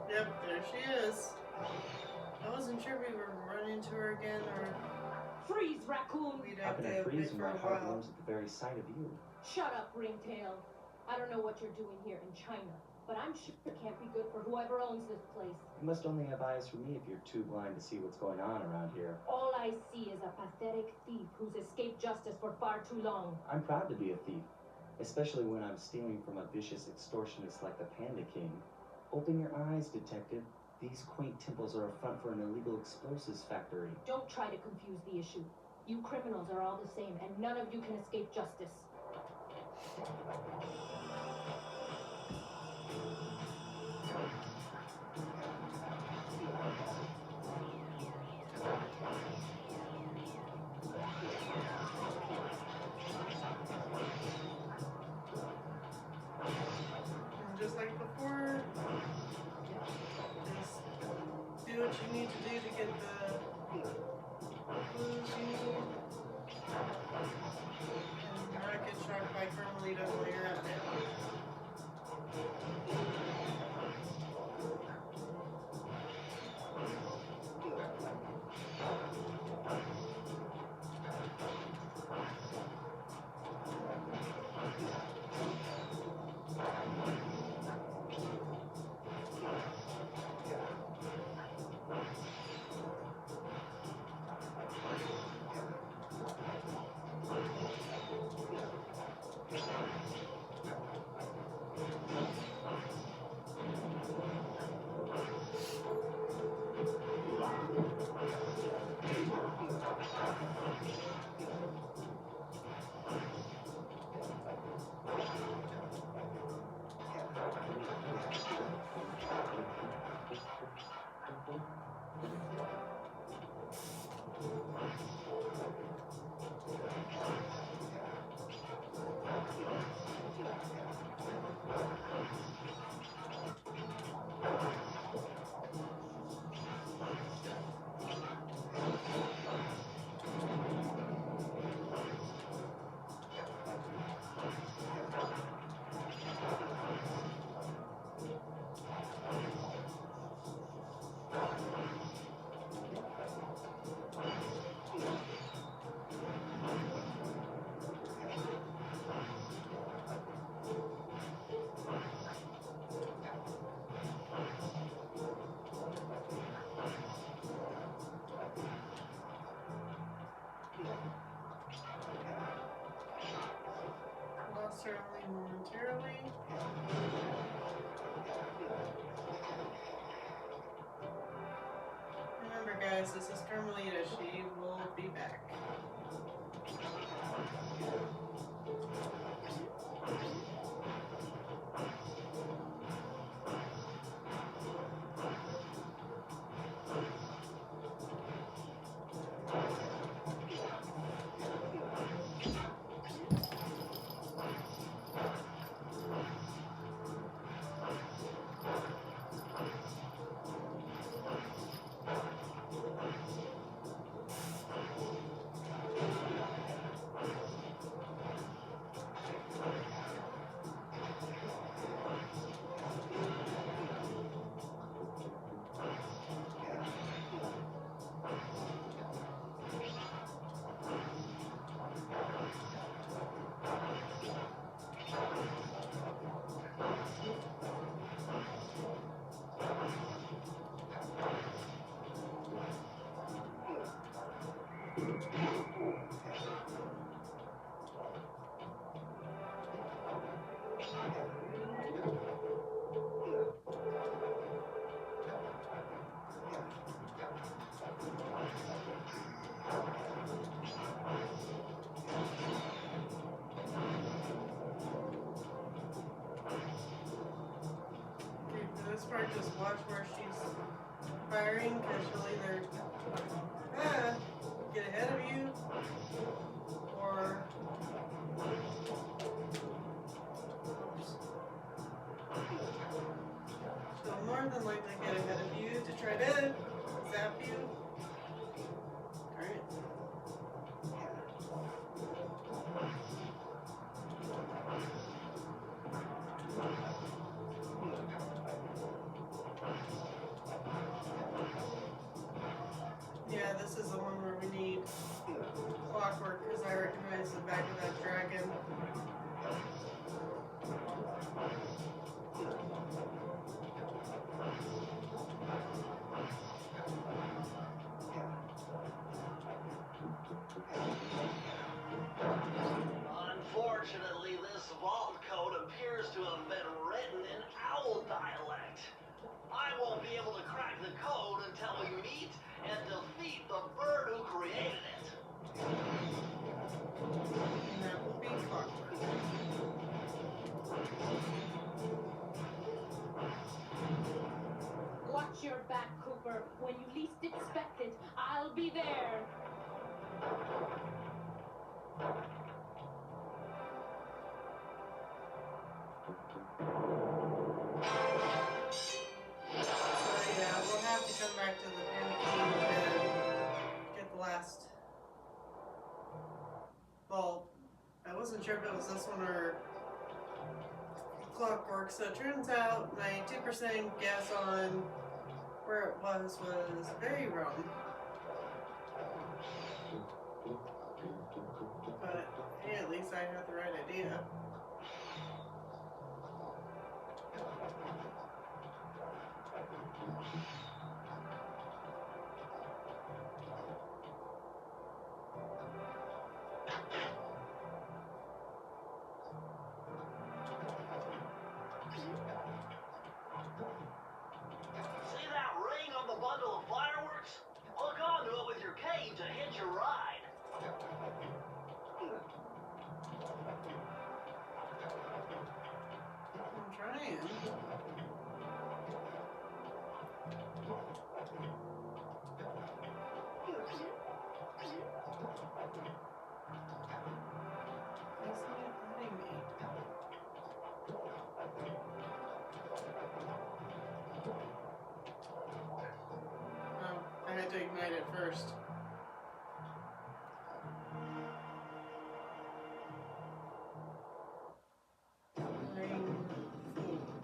Yep, there she is. I wasn't sure we were running into her again, or Freeze, raccoon! we'd How have can to I wait freeze for when a my heart while. warms at the very sight of you? Shut up, ringtail. I don't know what you're doing here in China, but I'm sure it can't be good for whoever owns this place. You must only have eyes for me if you're too blind to see what's going on around here. All I see is a pathetic thief who's escaped justice for far too long. I'm proud to be a thief, especially when I'm stealing from a vicious extortionist like the Panda King. Open your eyes, detective. These quaint temples are a front for an illegal explosives factory. Don't try to confuse the issue. You criminals are all the same, and none of you can escape justice. And just like before, just do what you need to do to get the clues you need. And not get shocked by Carmelita while you're out there. Lost her only momentarily. Remember guys, this is Carmelita. She will be back. Okay, for this part, just watch where she's firing, because she'll either get ahead of you, or she'll more than likely get ahead of you to try to zap you. Alright. Yeah, this is the one where we need clockwork, because I recognize the back of that dragon. Unfortunately, this vault code appears to have been written in owl dialect. I won't be able to crack the code until we meet and defeat the bird who created it. And that will be clockwork. Watch your back, Cooper. When you least expect it, I'll be there. So yeah, we'll have to come back to the panicking to get the last vault. I wasn't sure if it was this one or clockwork, so it turns out my 2% guess on where it was very wrong. But hey, at least I had the right idea. See that ring on the bundle of fireworks? Hook onto it with your cane to hitch a ride. I'm trying. It's not letting me. Oh, I had to ignite it first.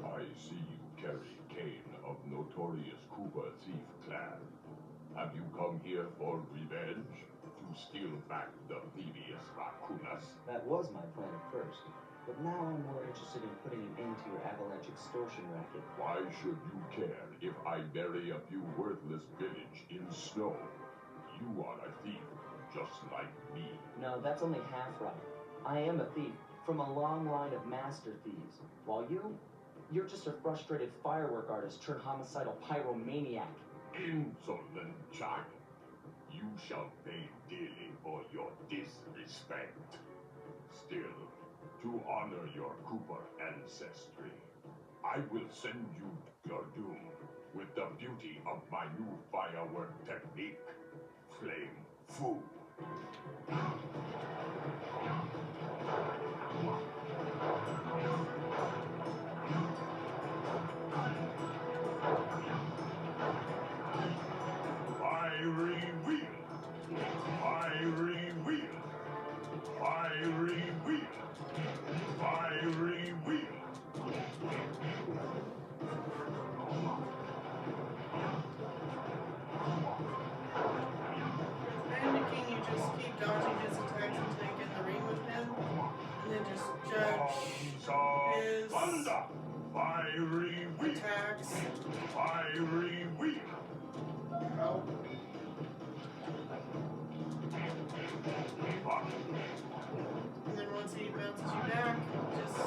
I see you carry Kane of notorious Cooper thief clan. Have you come here for revenge? To steal back the Thievious Raccoonus? That was my plan at first, but now I'm more interested in putting an end to your avalanche extortion racket. Why should you care if I bury a few worthless village in snow? You are a thief, just like me. No, that's only half right. I am a thief from a long line of master thieves, while you're just a frustrated firework artist turned homicidal pyromaniac. Insolent child. You shall pay dearly for your disrespect. Still, to honor your Cooper ancestry, I will send you your doom with the beauty of my new firework technique, Flame Fu. Fiery wheel! Fiery wheel! Fiery wheel! Fiery wheel! Panicking, you just keep dodging his attacks until you get in the ring with him, and then just judge his Thunder! Fiery wheel! attacks. Fiery wheel! Oh. And then once he mounts you back, just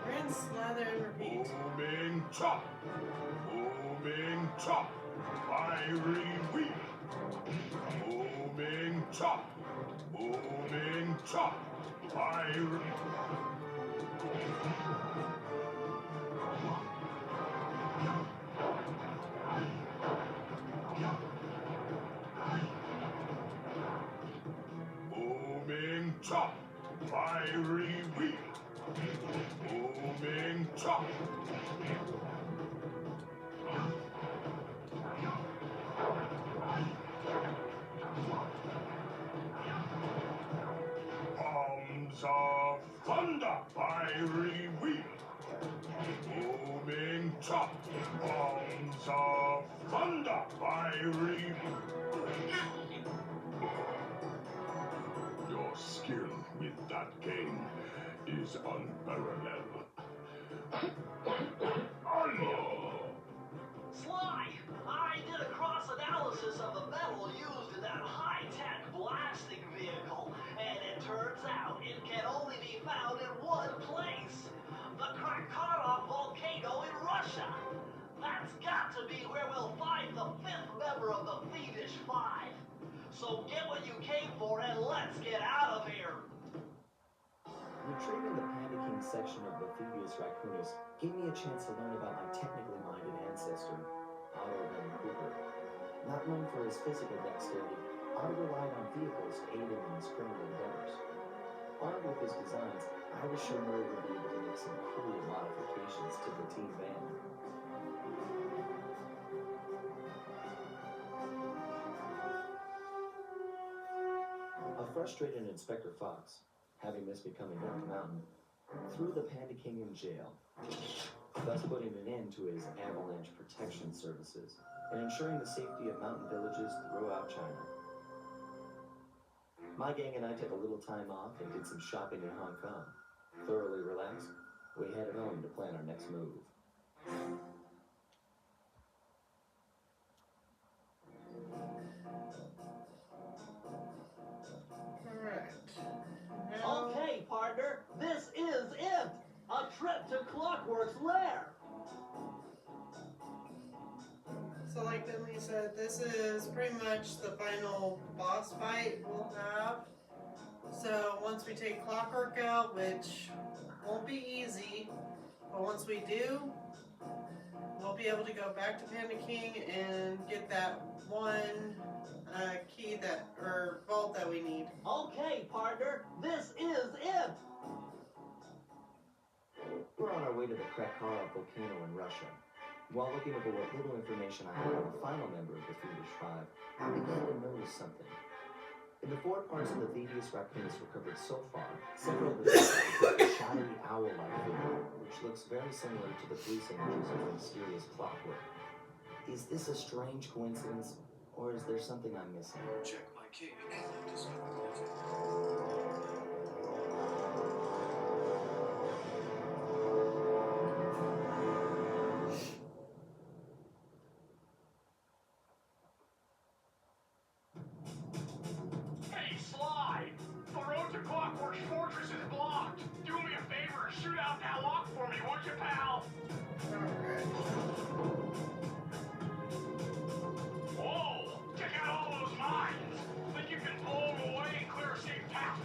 rinse, slather, and repeat. Moving top. Moving top. Fiery wheel. Moving top. Moving top. Fiery. Moving top. Fiery wheel. Moving top. Palms of thunder. Fiery wheel. Moving top. Palms of thunder. Fiery. Your skill with that game is unparalleled. Sly, I did a cross-analysis of the metal used in that high-tech blasting vehicle, and it turns out it can only be found in one place. The Raccoonus volcano in Russia. That's got to be where we'll find the fifth member of the Thievious Five. So get what you came for and let's get out of here. Retrieving the Panda King section of the Thievious Raccoonus gave me a chance to learn about my technically minded ancestor, Otto Van Cooper. Not known for his physical dexterity, Otto relied on vehicles to aid him in his criminal endeavors. Armed with his designs, I was sure Murray would be able to make some cool modifications to the team van. A frustrated Inspector Fox, having missed becoming Dark Mountain, threw the Panda King in jail, thus putting an end to his avalanche protection services and ensuring the safety of mountain villages throughout China. My gang and I took a little time off and did some shopping in Hong Kong. Thoroughly relaxed, we headed home to plan our next move. Alright. Now, Okay, partner, this is it. A trip to Clockwork's lair. so like Bentley said, this is pretty much the final boss fight we'll have. So once we take Clockwork out, which won't be easy, but once we do, we'll be able to go back to Panda King and get that one key or vault that we need. Okay, partner, this is it. We're on our way to the Krakow volcano in Russia. While looking over what little information I had on the final member of the Thievious Five, I began to notice something. In the 4 parts of the Thievious Raccoonus recovered so far, several of the a shadowy owl-like figure, which looks very similar to the police images of the mysterious Clockwork. Is this a strange coincidence, or is there something I'm missing? Check my key. Discover Hey, Sly! The road to Clockwork's fortress is blocked. Do me a favor and shoot out that lock for me, won't you, pal? Alright. Whoa! Check out all those mines! Think you can blow them away and clear a safe path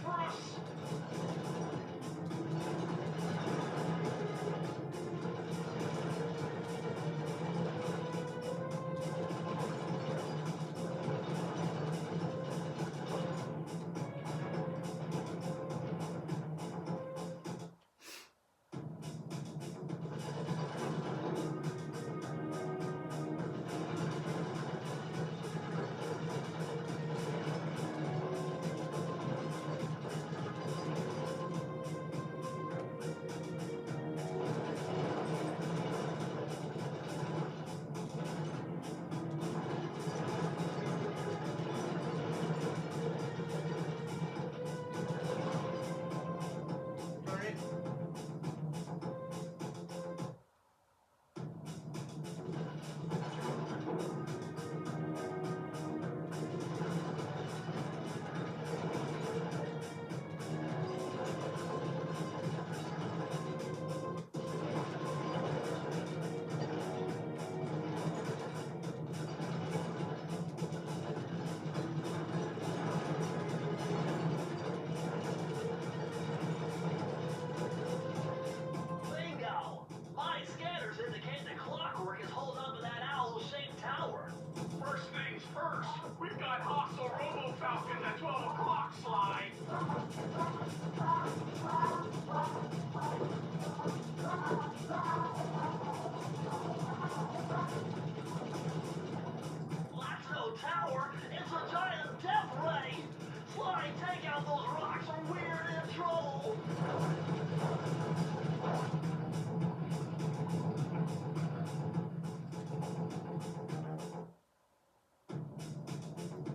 first. We've got hostile Robo Falcons at 12 o'clock, Sly. Lasso Tower, it's a giant death ray. Sly, take out those rocks or we're in trouble.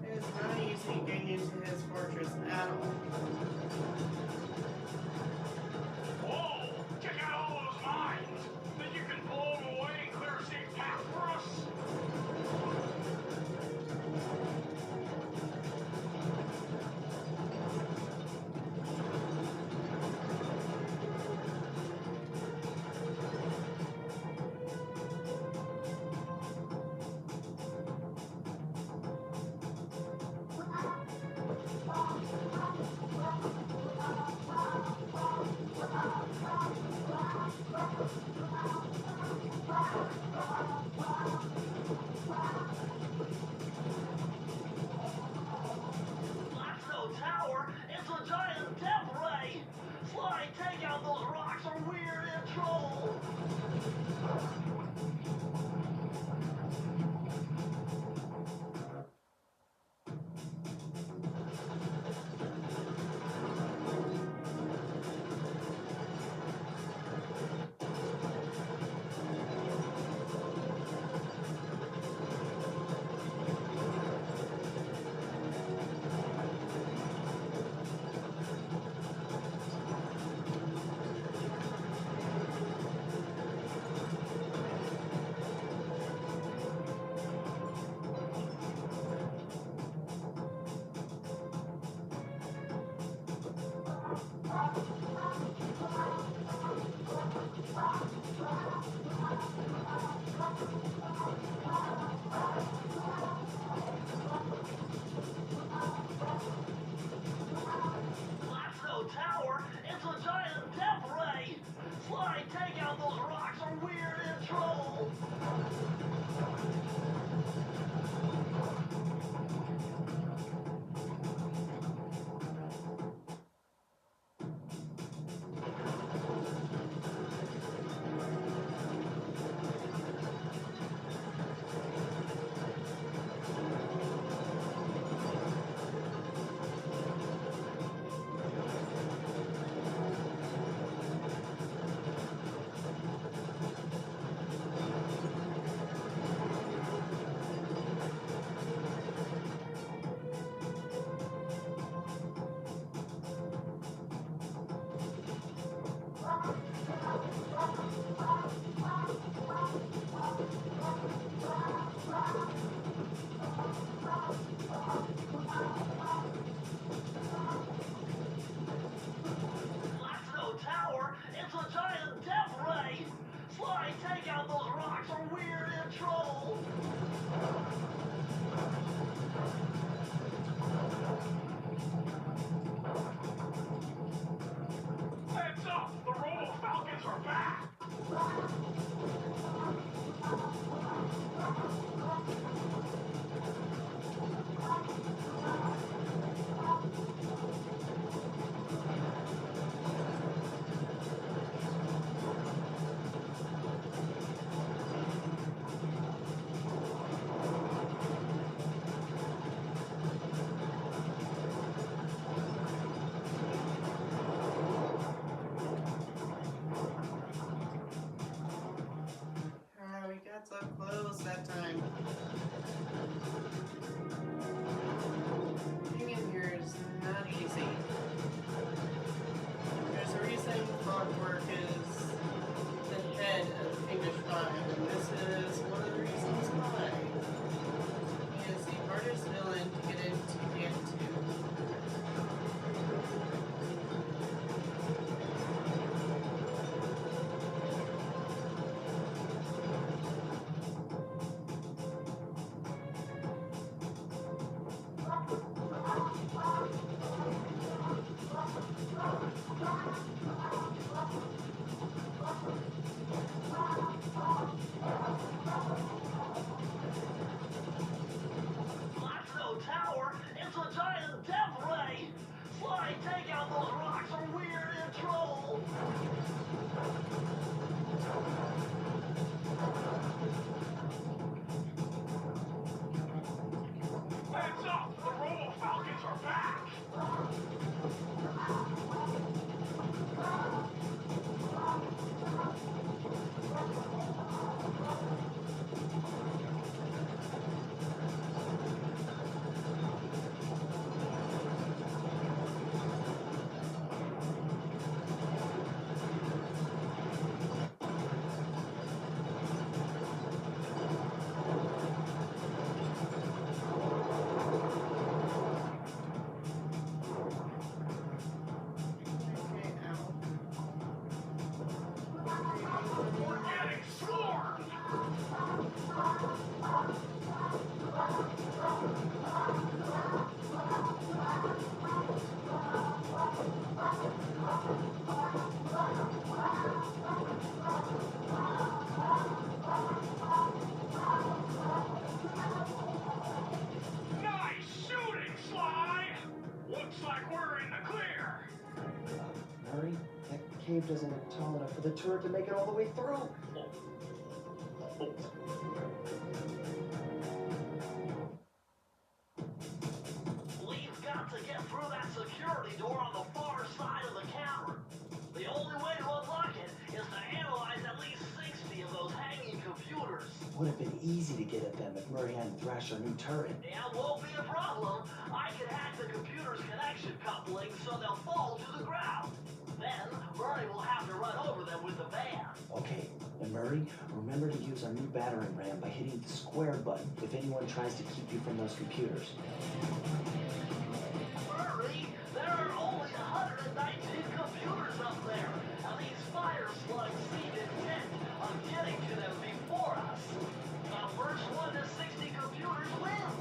It is not easy getting into his fortress at all. Whoa! Check out all those mines! Think you can blow them away and clear a safe path for us? Lasso Tower, it's a giant death ray. Sly, take out those rocks or we're in trouble. Lasso Tower, it's a giant death ray. Sly, take out those rocks or we're in trouble. Lasso Tower, it's a giant death ray. Sly, take out those rocks or we're in trouble. Heads up! The Robo Falcons are back! We got so close that time. Getting in here is not easy. There's a reason Clockwork is the head of the Thievious Five, and this is one of the reasons why. He is the hardest villain to get into. cave doesn't look tall enough for the turret to make it all the way through. We've got to get through that security door on the far side of the cavern. The only way to unlock it is to analyze at least 60 of those hanging computers. Would have been easy to get at them if Murray hadn't thrashed our new turret. Yeah, won't be a problem. I can hack the computer's connection coupling so they'll fall to the ground. Then Murray will have to run over them with the van. Okay, and Murray, remember to use our new battering ram by hitting the square button if anyone tries to keep you from those computers. Murray, there are only 119 computers up there, and these fire slugs seem intent on getting to them before us. The first one to 60 computers wins.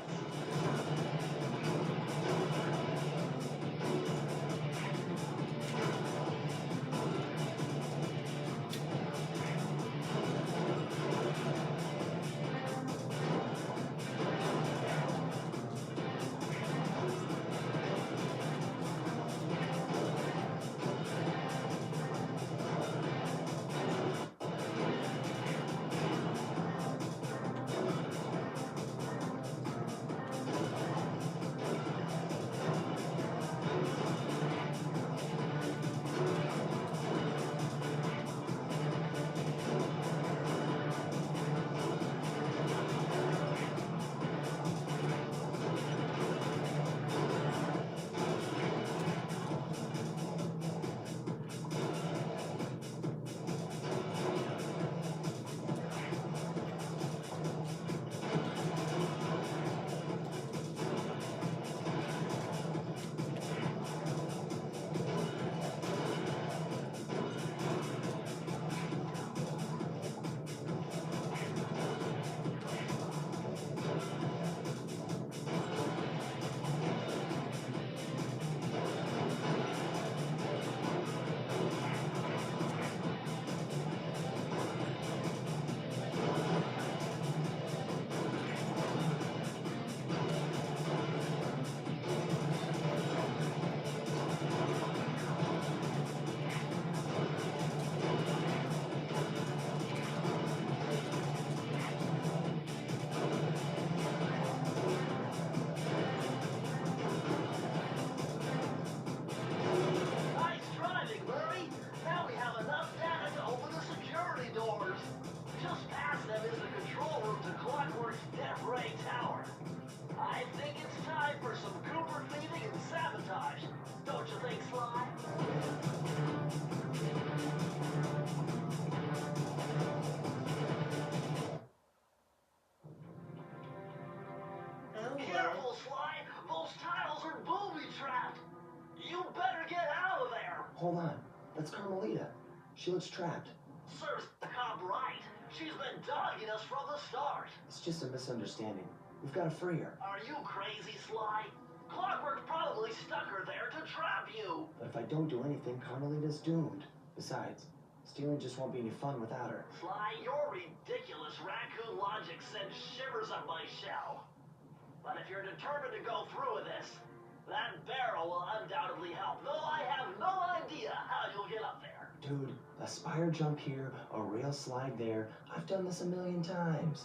Nice driving, Murray. Now we have enough data to open the security doors. Just past them is the control room to Clockwork's Death Ray Tower. I think it's time for some Cooper thieving and sabotage. Don't you think, Sly? Oh, Careful, Sly. Those tiles are booby-trapped. You better get out of there. Hold on, that's Carmelita. She looks trapped. Serves the cop right. She's been dogging us from the start. It's just a misunderstanding. We've got to free her. Are you crazy, Sly? Clockwork probably stuck her there to trap you. But if I don't do anything, Carmelita's doomed. Besides, stealing just won't be any fun without her. Sly, your ridiculous raccoon logic sends shivers up my shell. But if you're determined to go through with this, that barrel will undoubtedly help, though I have no idea how you'll get up there. Dude, a spire jump here, a rail slide there. I've done this a million times.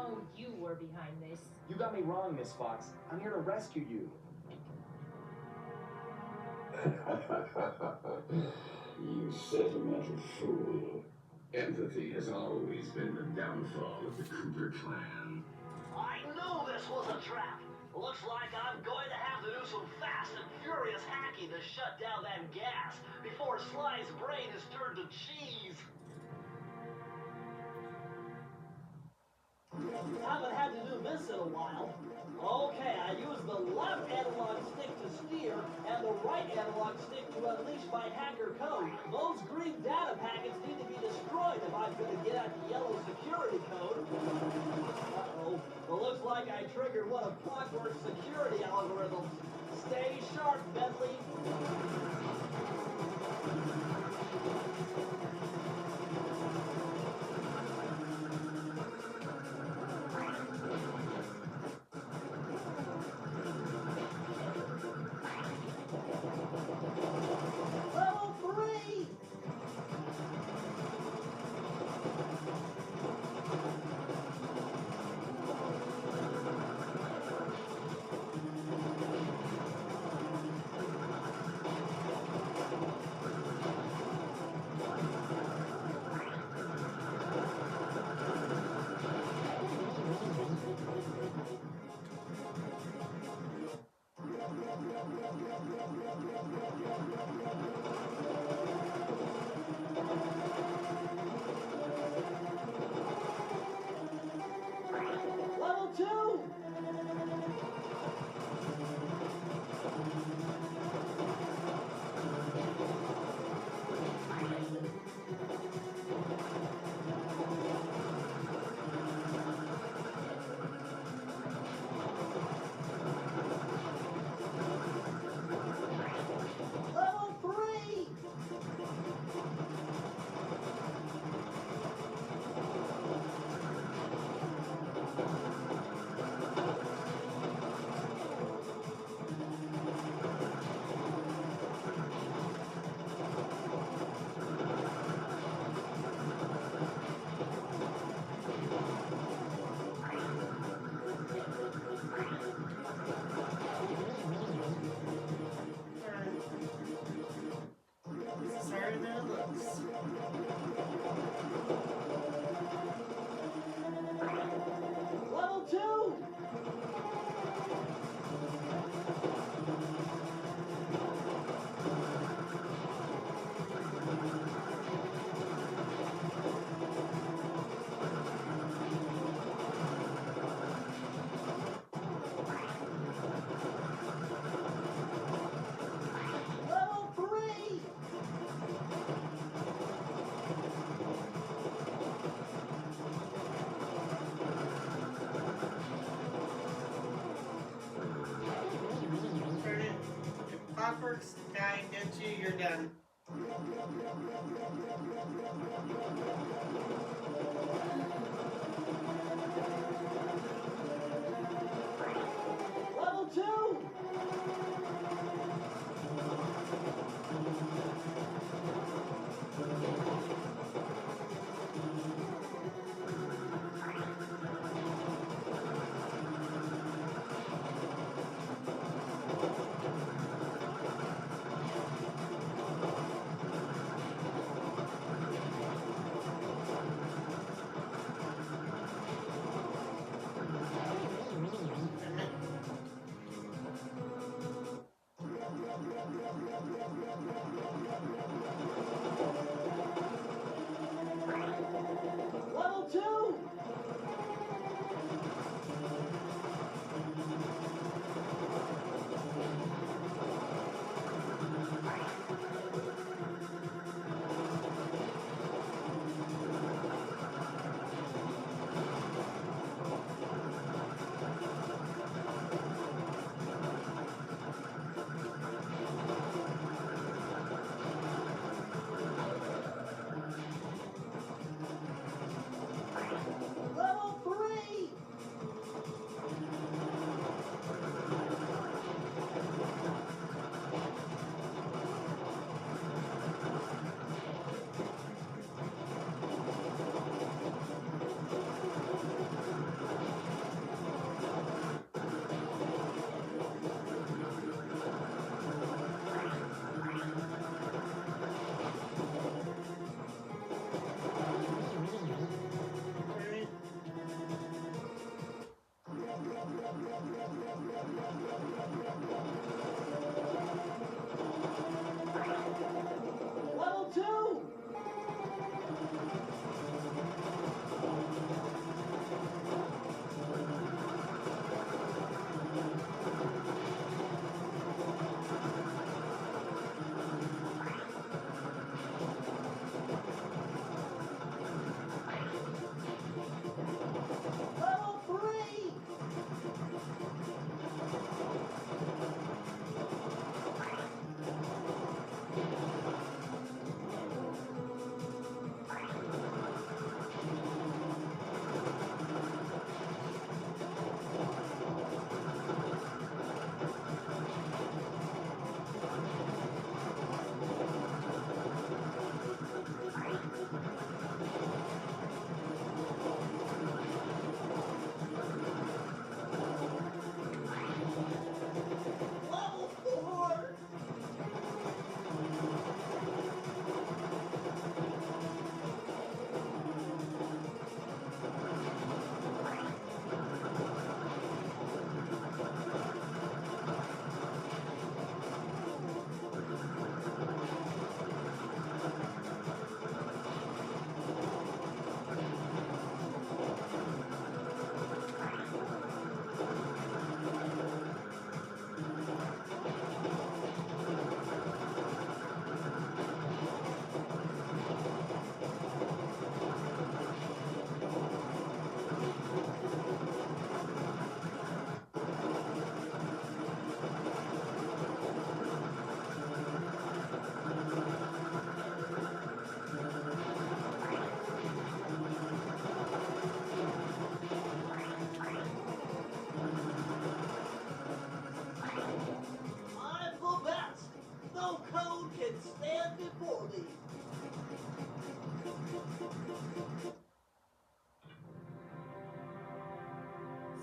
known you were behind this. You got me wrong, Miss Fox. I'm here to rescue you. You sentimental fool. Empathy has always been the downfall of the Cooper clan. I knew this was a trap. Looks like I'm going to have to do some fast and furious hacking to shut down that gas before Sly's brain is turned to cheese. Haven't had to do this in a while. Okay, I use the left analog stick to steer and the right analog stick to unleash my hacker code. Those green data packets need to be destroyed if I'm going to get at the yellow security code. Uh-oh. Well, looks like I triggered one of Clockwork's security algorithms. Stay sharp, Bentley. Level 3! Level 2! Level 3! This is harder than it looks. Level 2! Level 3! Turn it. If Clockwork's guy gets you, you're done. Level 2! Level 2! Level 3! Level 4! I'm the best! No code can stand before me!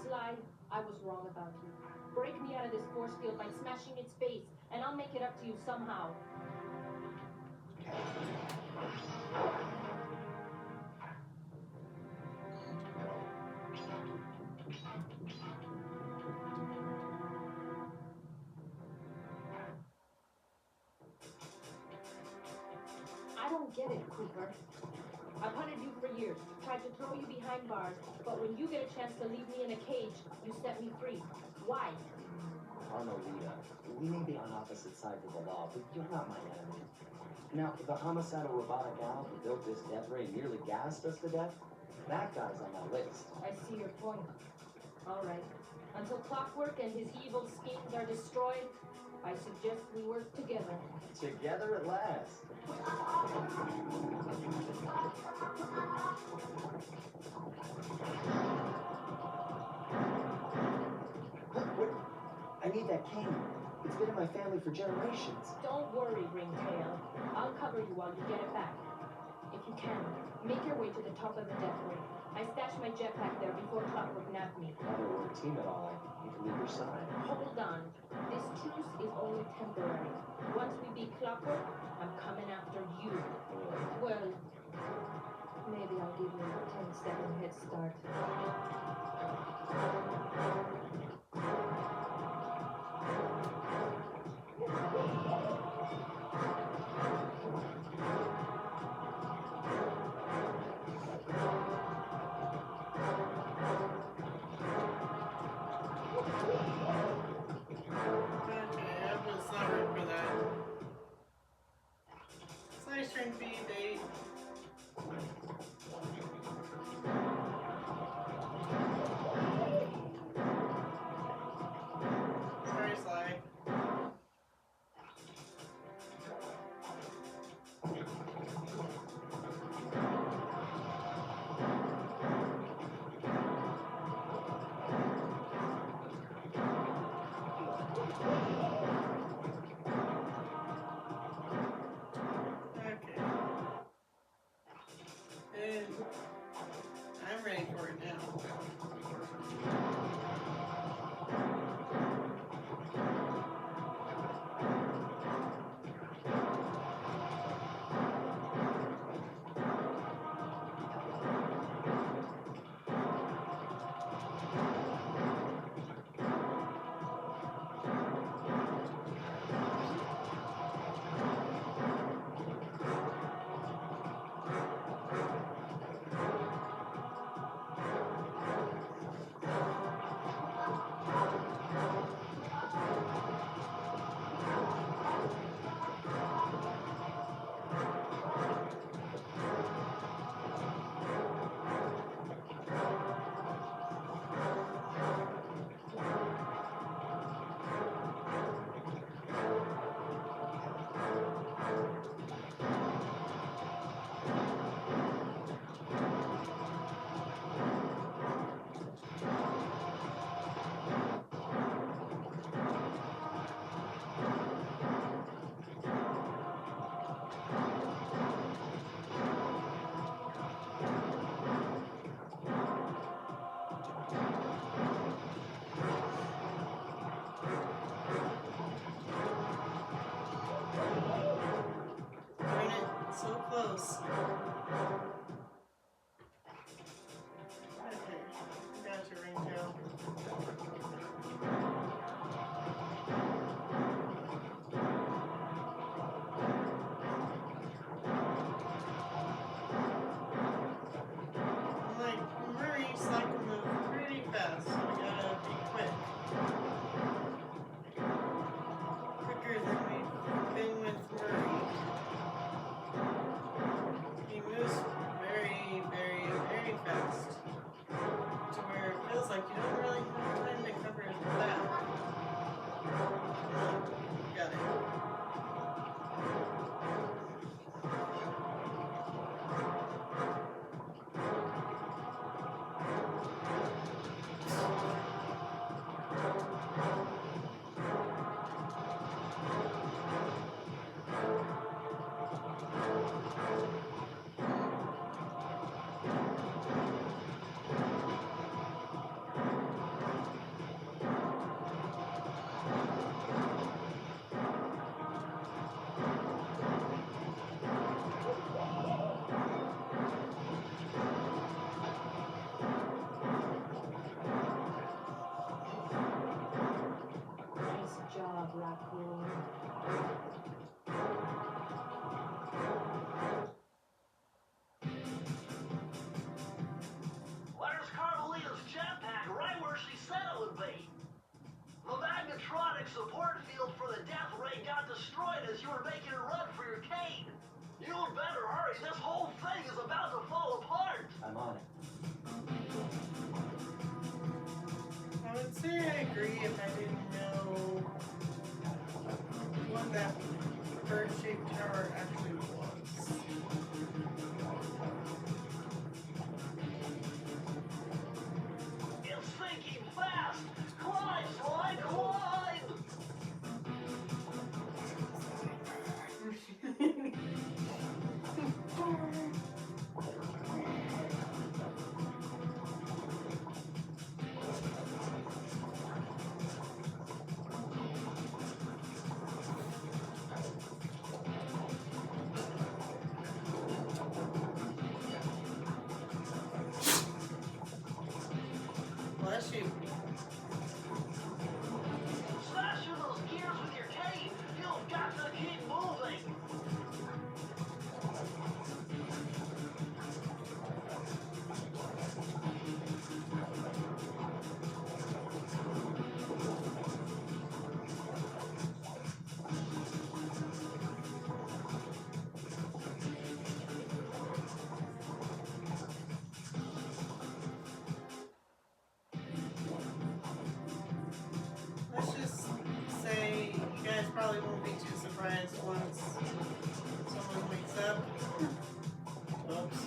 Sly, I was wrong about you. Break me out of this force field by smashing its face, and I'll make it up to you somehow. I don't get it, Cooper. I've hunted you for years, tried to throw you behind bars, but when you get a chance to leave me in a cage, you set me free. Why? Arno, Rita, we may be on opposite sides of the law, but you're not my enemy. Now, the homicidal robotic owl who built this death ray and nearly gassed us to death, that guy's on my list. I see your point. All right. Until Clockwork and his evil schemes are destroyed, I suggest we work together. Together at last. What? I need that cane. It's been in my family for generations. Don't worry, Ringtail. I'll cover you while you get it back. If you can, make your way to the top of the death ray. I stashed my jetpack there before Clockwork nabbed me. Now that we're a team at all, I can leave your side. Hold on. This truce is only temporary. Once we beat Clockwork, I'm coming after you. Well, maybe I'll give you a 10-second head start. Okay, I'm just sorry for that. Slice string feed bait. feels like you don't really have time to cover that. Got it. Nice job, Raccoon. Where's Carmelita's jetpack? Right where she said it would be. The magnetronic support field for the death ray got destroyed as you were making a run for your cane. You'd better hurry. This whole thing is about to fall apart. I'm on it. I would say I agree if I didn't know what that bird-shaped tower actually was. It's sinking fast. Climb, slide, climb. Bless you. Smash through those gears with your cane. You've got to keep moving. Let's just say you guys probably won't be too surprised once someone wakes up. Oops.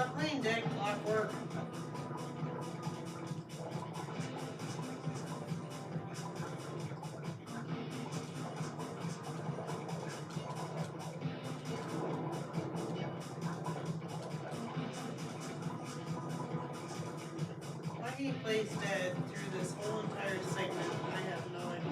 behind it, Clockwork. Why he plays dead through this whole entire segment, I have no idea.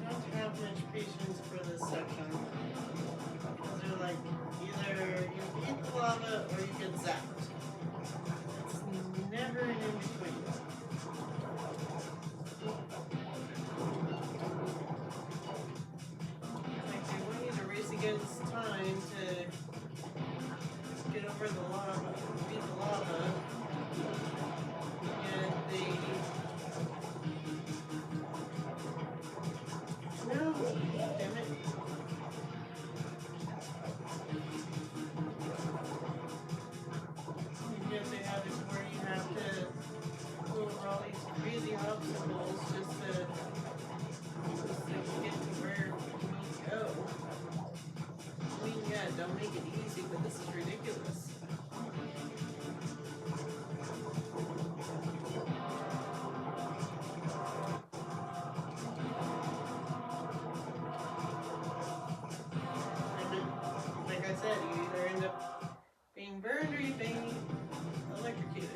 I don't have much patience for this section. Because they're like, either you eat the lava or you get zapped. It's never an in between. Like they want you to race against time to get over the lava, beat the lava. And they no, damn it. Because they have it where you have to go over all these crazy obstacles just to get to where you need to go. I mean, yeah, don't make it easy, but this is ridiculous. Like I said, you either end up being burned or you being electrocuted.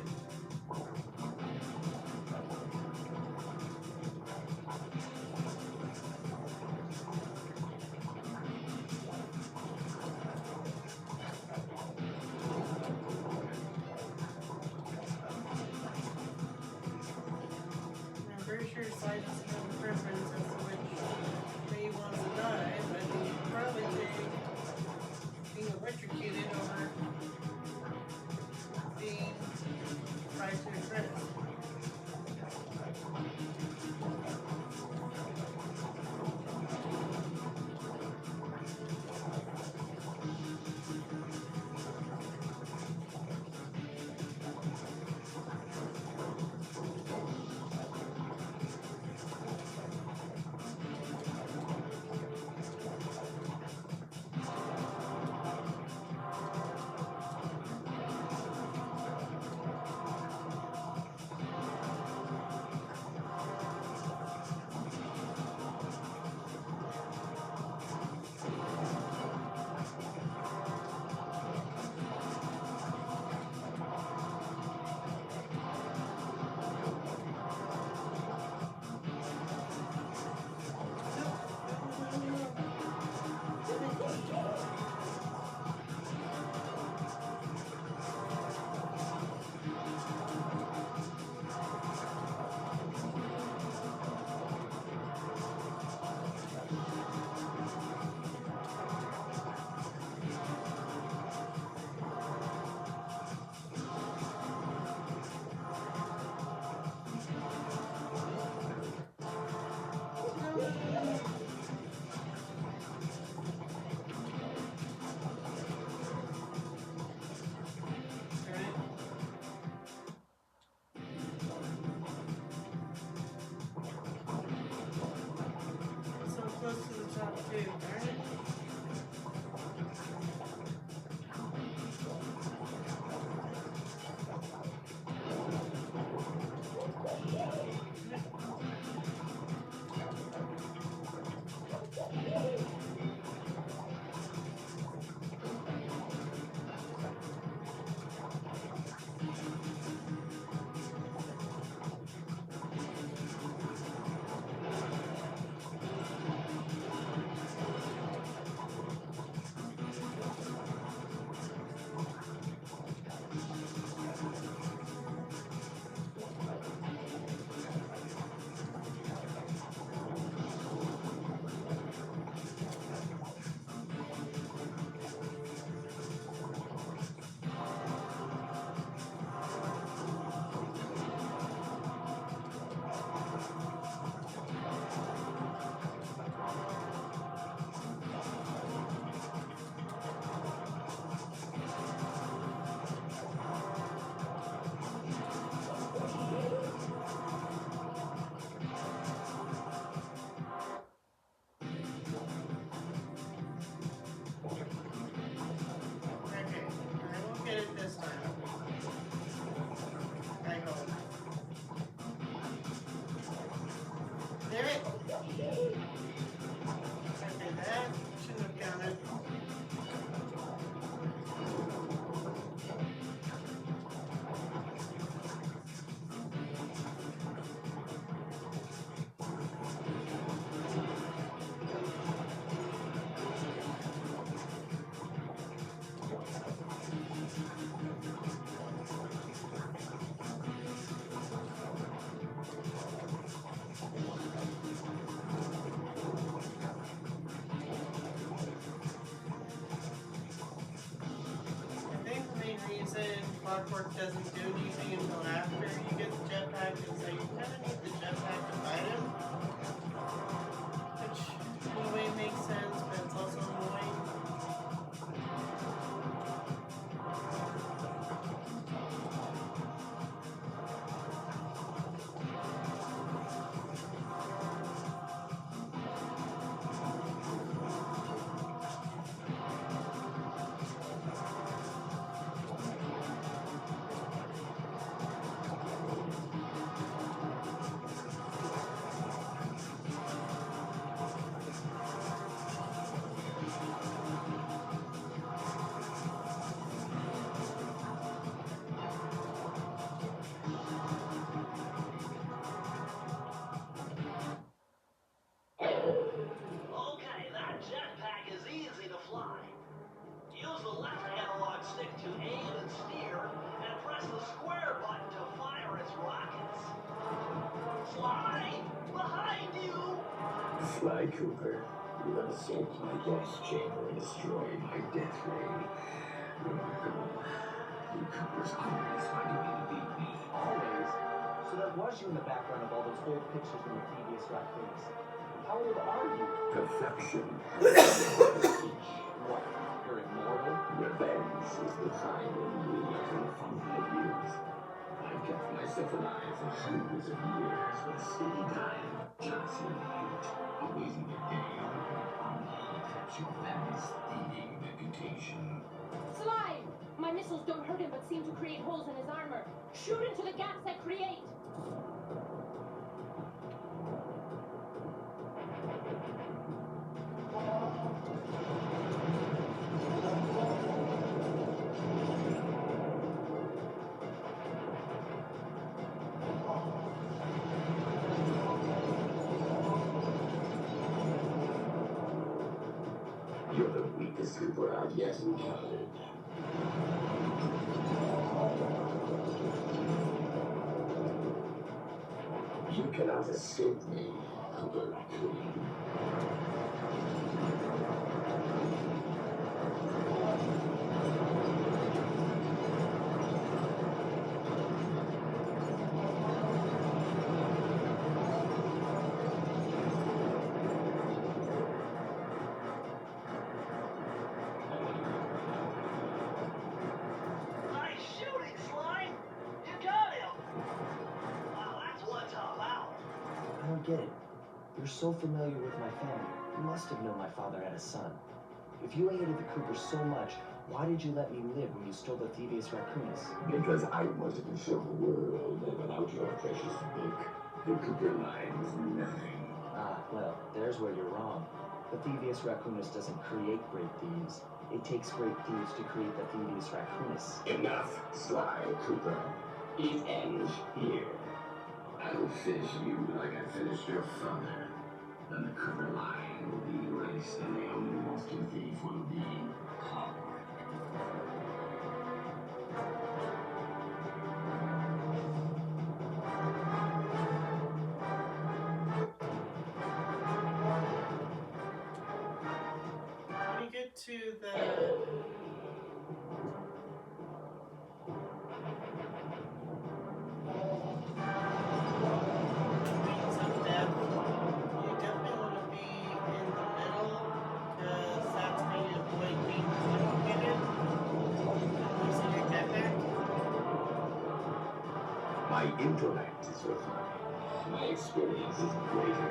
I'm pretty sure Sly doesn't have a preference as to which way he wants to die, but he'd probably take being electrocuted over being fried to a crisp. Clockwork doesn't do anything until after you get the jetpack, and so you kind of need the jetpack to fight him. Which, in a way, makes sense, but it's also annoying. Okay, that jetpack is easy to fly. Use the left analog stick to aim and steer, and press the square button to fire its rockets. Sly! Behind you! Sly Cooper, you have escaped my gas chamber and destroyed my death ray. You Coopers always find a way to beat me. Always. So that was you in the background of all those old pictures from the Thievious Raccoonus. How old are you? Perfection. What? You're immortal? Revenge is the kind of wheel for a funky years. I've kept myself alive for hundreds of years with a steady diet of jostling hate, awaiting the day when I can finally catch your family's thieving reputation. Sly! My missiles don't hurt him but seem to create holes in his armor. Shoot into the gaps that create! You're the weakest Cooper I've yet encountered. You cannot escape me, Cooper Raccoon. Nice shooting, Sly! You got him! Wow, that's one tough owl. I don't get it. You're so familiar with my family. You must have known my father had a son. If you hated the Coopers so much, why did you let me live when you stole the Thievious Raccoonus? Because I wanted to show the world that without your precious book, the Cooper line was nothing. Ah, well, there's where you're wrong. The Thievious Raccoonus doesn't create great thieves. It takes great thieves to create the Thievious Raccoonus. Enough, Sly Cooper. It ends here. I'll finish you like I finished your father. Then the Cooper line will be erased, and the only monster thief will be Clockwork. When you get to the Wings of Death, you definitely want to be in the middle, because that's how you avoid being electrocuted and losing your jetpack. My intellect is refined. My experience is greater.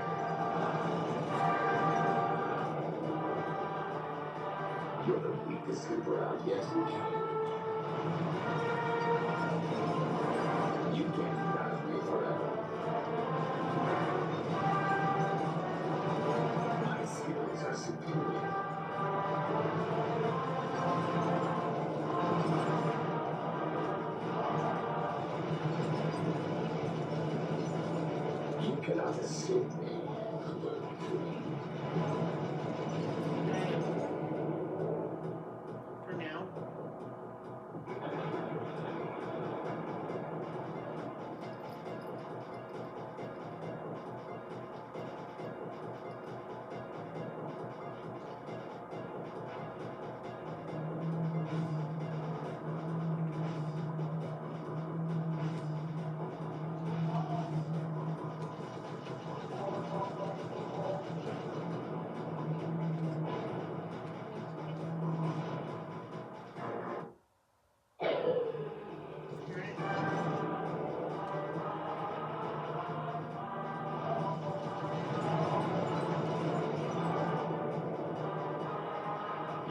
You're the weakest Cooper I've yet encountered. You can't rouse me forever. My skills are superior. You cannot escape me, Cooper Raccoon. For now.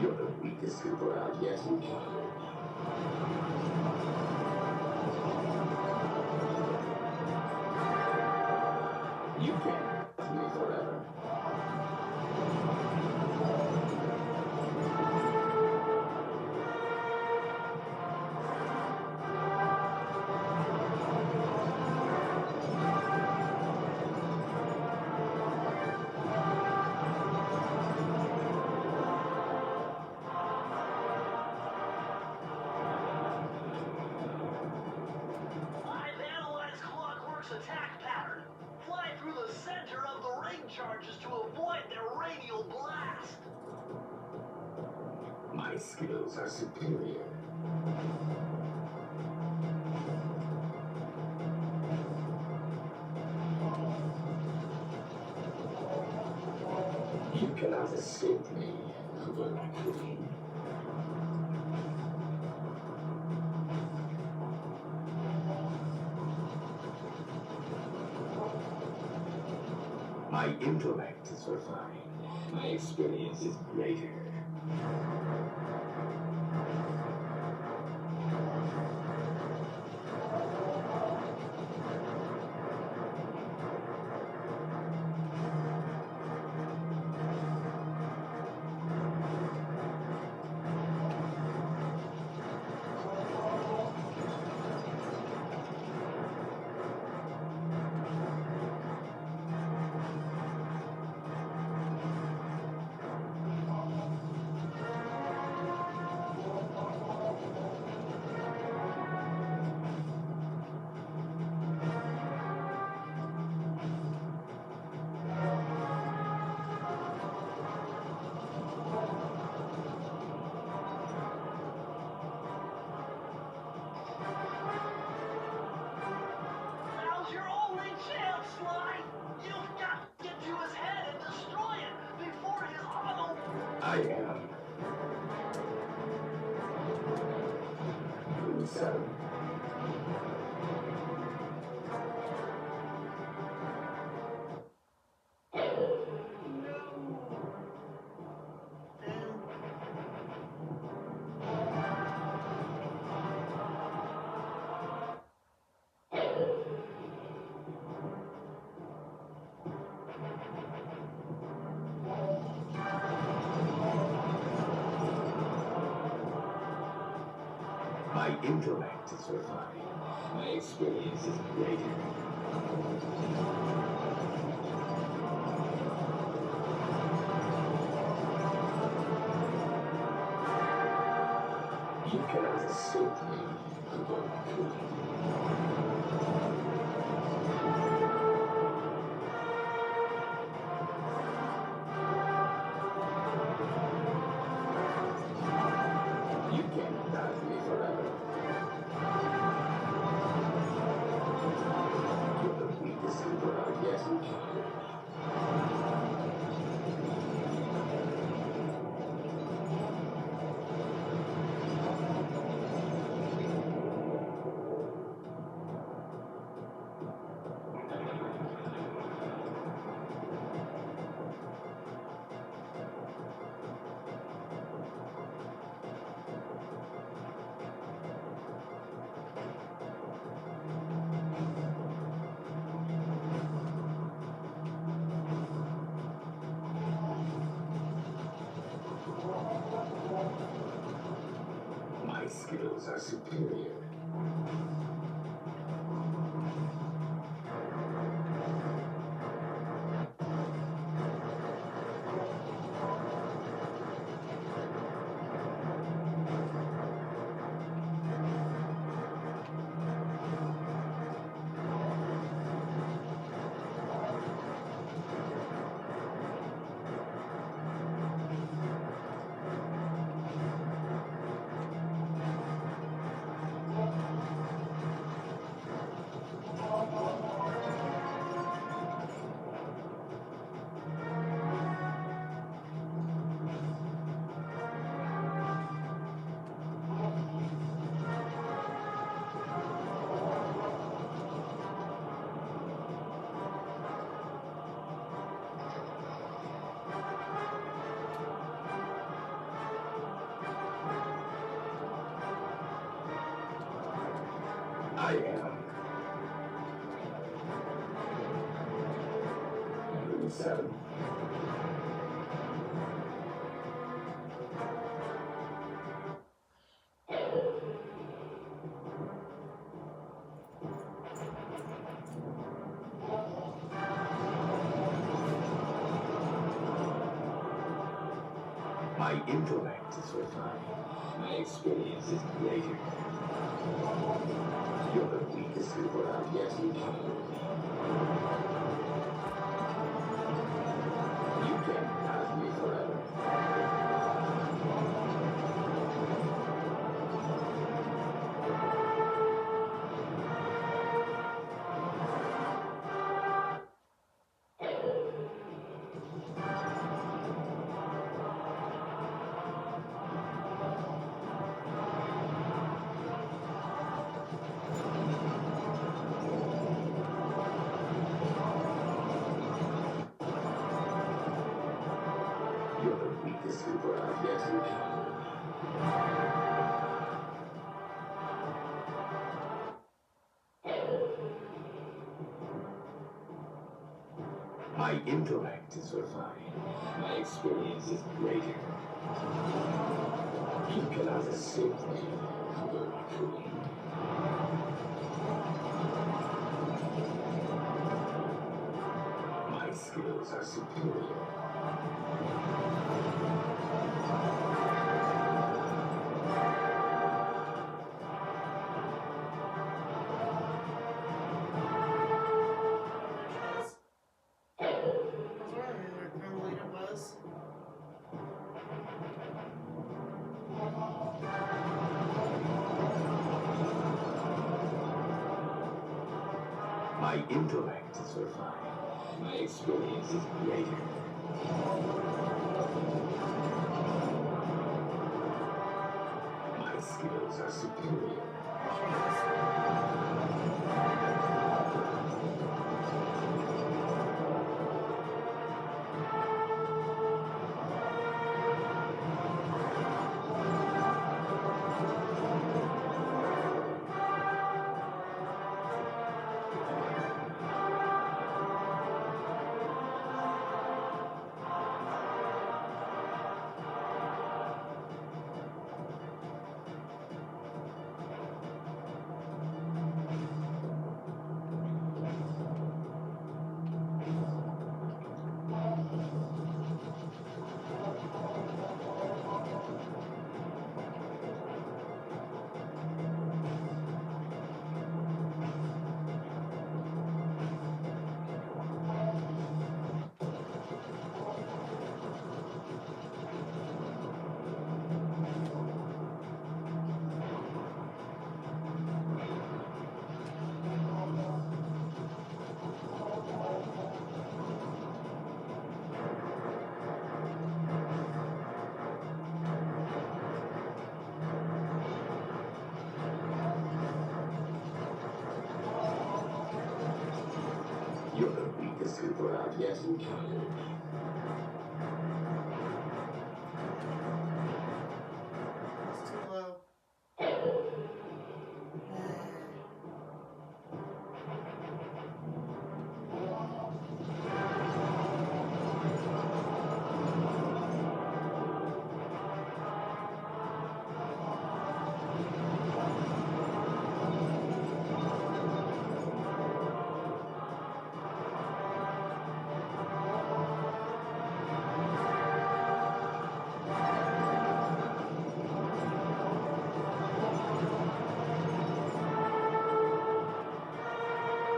You're the weakest Cooper out yet. You can't have me forever. I've analyzed Clockwork's attack pattern. Fly through the center of the ring charges to avoid their radial blast. My skills are superior. You cannot escape me, Cooper Raccoon. My intellect is refined. My experience is greater. Now's your only chance, Sly! You've got to get to his head and destroy it before his auto... I am. So, my intellect is refined. My experience is greater. You cannot escape me, Cooper Raccoon. You can't dodge me forever. You're the weakest Cooper out yet. My skills are superior. 7. My intellect is refined. My experience is greater. You're the weakest super I've yet encountered. You can't have me forever. You're the weakest super I've yet encountered. My intellect is refined. My experience is greater. You cannot escape me, the raccoon. My skills are superior. My intellect is refined. My experience is greater. My skills are superior. You're the weakest super I've yet encountered. It's too low.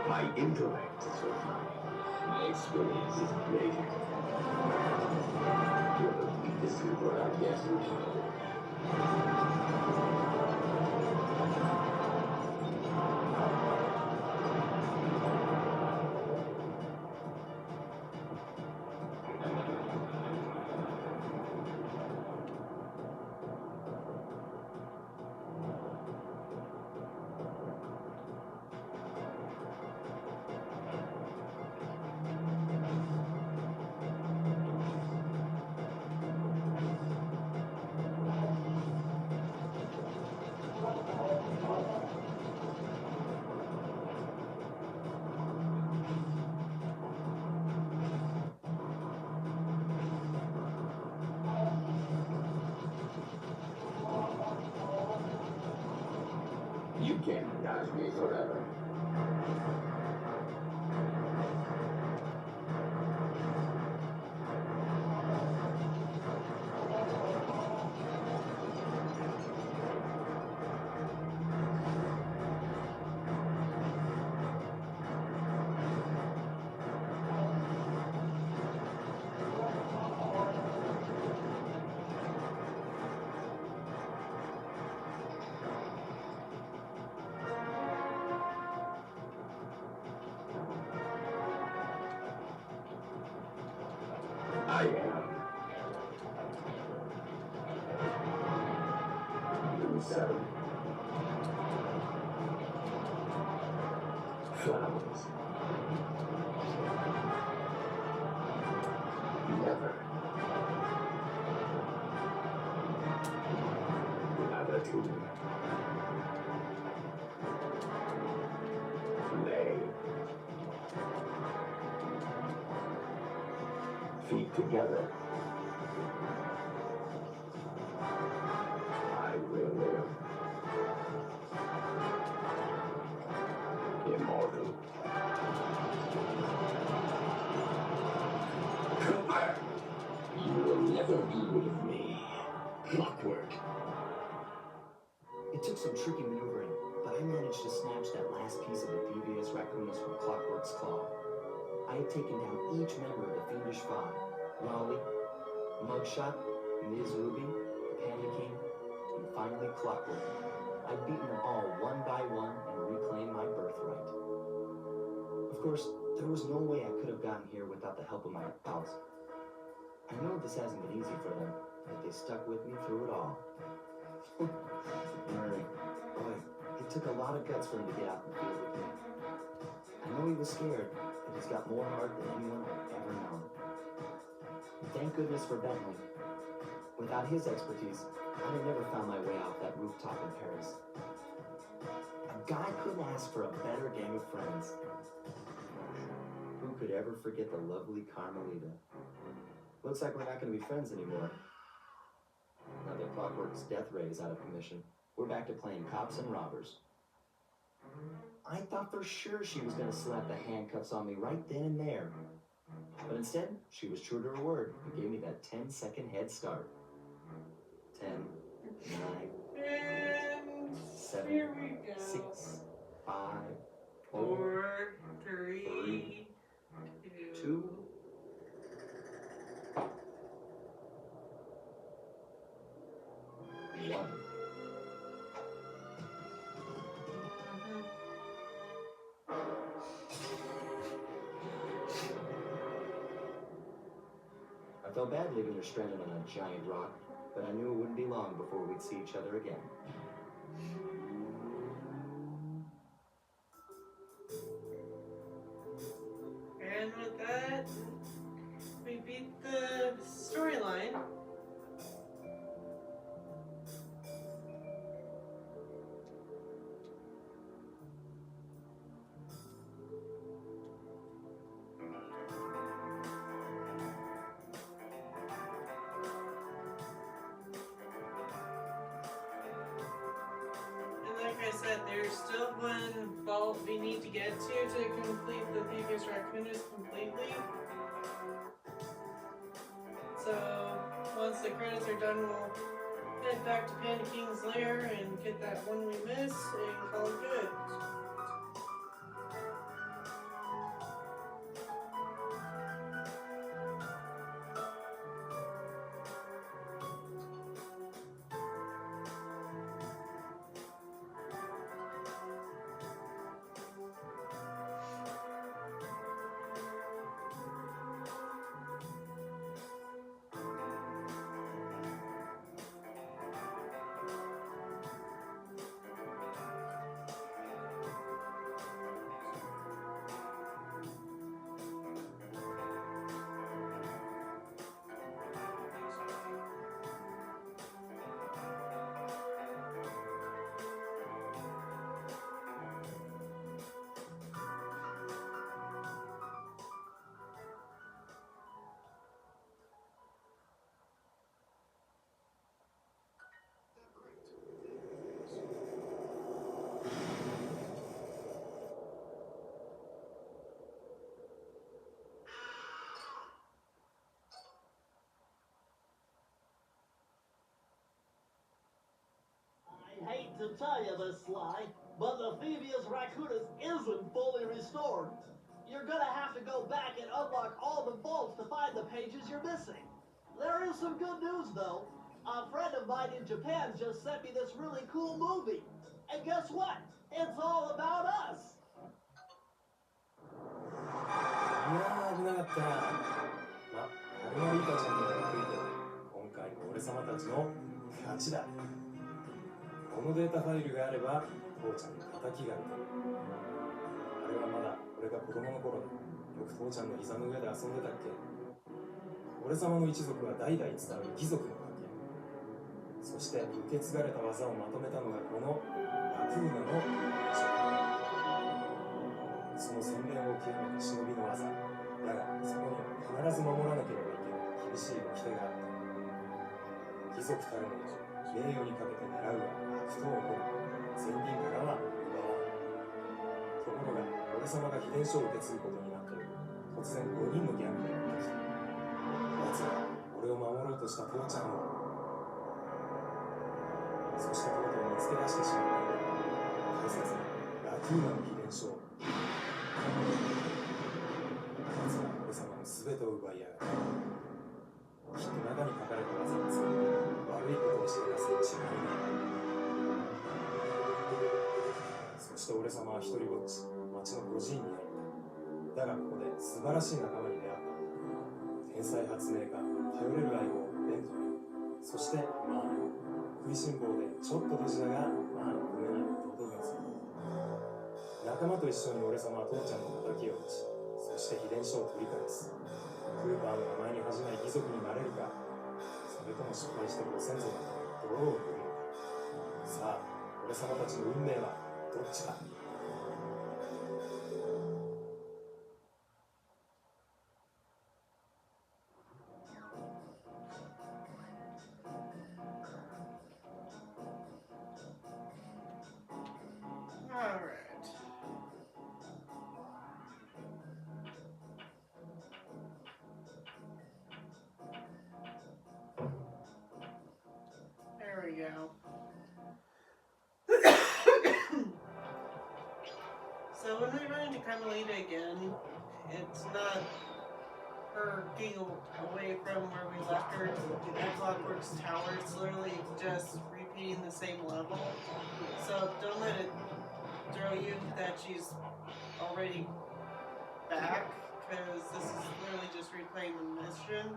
My intellect is refined. My experience is greater. You're the weakest super I've yet encountered. can't dodge me forever. I am. Seven. Flowers. Never. Latitude. Lay. Feet together. I will live. Immortal. Come back. You will never be rid of me. Clockwork. It took some tricky maneuvering, but I managed to snatch that last piece of the Thievious Raccoonus from Clockwork's claw. I had taken down each member of the Fiendish Five: Raleigh, Mugshot, Ms. Ruby, the Panda King, and finally Clockwork. I'd beaten them all one by one and reclaimed my birthright. Of course, there was no way I could have gotten here without the help of my pals. I know this hasn't been easy for them, but they stuck with me through it all. Murray, boy, it took a lot of guts for him to get out in the field with me. I know he was scared, but he's got more heart than anyone I've ever known. Thank goodness for Bentley. Without his expertise, I'd have never found my way out that rooftop in Paris. A guy couldn't ask for a better gang of friends. Who could ever forget the lovely Carmelita? Looks like we're not going to be friends anymore. Now that Clockwork's death ray is out of commission, we're back to playing cops and robbers. I thought for sure she was going to slap the handcuffs on me right then and there. But instead, she was true to her word and gave me that 10-second head start. 10, 9, And 7, here we go. 6, 5, 4, 3, 2. One. I felt bad leaving her stranded on a giant rock, but I knew it wouldn't be long before we'd see each other again. And with that, we beat the storyline. Like I said, there's still one vault we need to get to complete the Thievious Raccoonus completely. So, once the credits are done, we'll head back to Panda King's lair and get that one we missed and call it good. tell you this, Sly, but the Thievious Raccoonus isn't fully restored. You're gonna have to go back and unlock all the vaults to find the pages you're missing. There is some good news, though. A friend of mine in Japan just sent me this really cool movie. And guess what? It's all about us. いやー危なかったな。ま、ハルマリータちゃんには悪いけど、今回も俺様たちの勝ちだ。このデータファイルがあれば、父ちゃんに叩きが打てる。あれはまだ俺が子供の頃で、よく父ちゃんの膝の上で遊んでたっけ。俺様の一族は代々伝わる義族の家系。そして受け継がれた技をまとめたのがこのラクーナの伝承。その洗練を極めた忍びの技。だがそこには必ず守らなければいけない厳しい掟があった。貴族たるもの名誉にかけて狙うは悪党を取る。先人からは奪わない。ところが俺様が秘伝書を受け継ぐことになったよ。突然5人のギャングがやってきた。奴は俺を守ろうとした父ちゃんを、そしてとうとう見つけ出してしまったんだ。大切なラクーナの秘伝書を。奴は俺様の全てを奪いやがる。きっと中に書かれた技を使って悪いことをして出すに違いない。そして俺様は一人ぼっち町の孤児院に入った。だがここで素晴らしい仲間に出会った。天才発明家、頼れる相棒、ベントリー、そしてマーナ。食いしん坊でちょっとドジだが、マーナの胸には弟がついた。仲間と一緒に俺様は父ちゃんの敵を打ち、そして秘伝書を取り返す。クーパーの名前に恥じない義族になれるか、それとも失敗してご先祖の泥を振るのか。さあ、俺様たちの運命はどっちだ。Alright. There we go. So when we run into Carmelita again, it's not her getting away from where we left her at Clockwork's Tower. It's literally just repeating the same level. So don't let it throw you that she's already back, because this is literally just replaying the mission.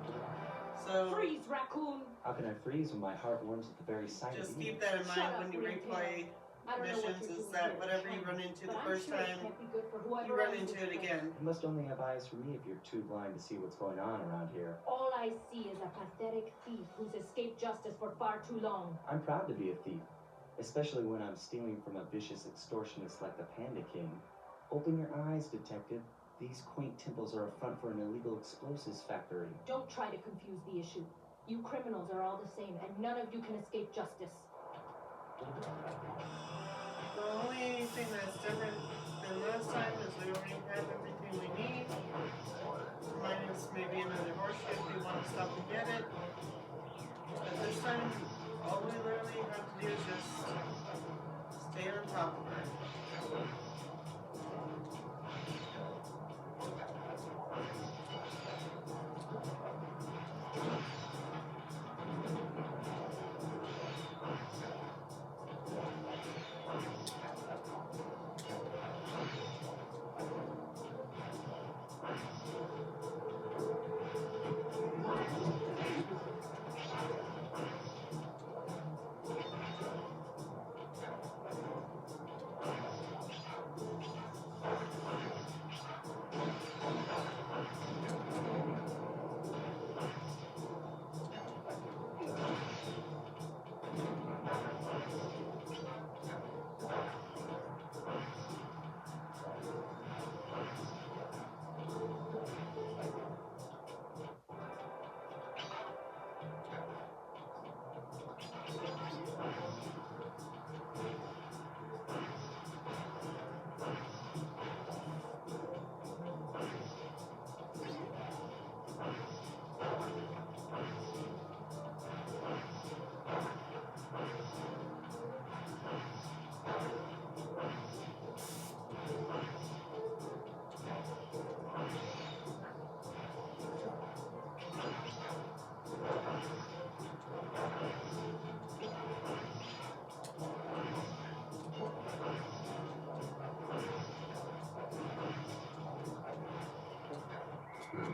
So Freeze, raccoon! How can I freeze when my heart warms at the very sight of just you? keep that in Shut mind up, when you Green replay I don't know what missions, you're is doing that here. whatever you run into But the I'm first sure it time, can't be good for whoever you run owns into this it place. again. You must only have eyes for me if you're too blind to see what's going on around here. All I see is a pathetic thief who's escaped justice for far too long. I'm proud to be a thief, especially when I'm stealing from a vicious extortionist like the Panda King. Open your eyes, detective. These quaint temples are a front for an illegal explosives factory. Don't try to confuse the issue. You criminals are all the same, and none of you can escape justice. The only thing that's different than last time is we already have everything we need. Minus maybe another horse if we want to stop and get it. But this time, all we literally have to do is just stay on top of her. Press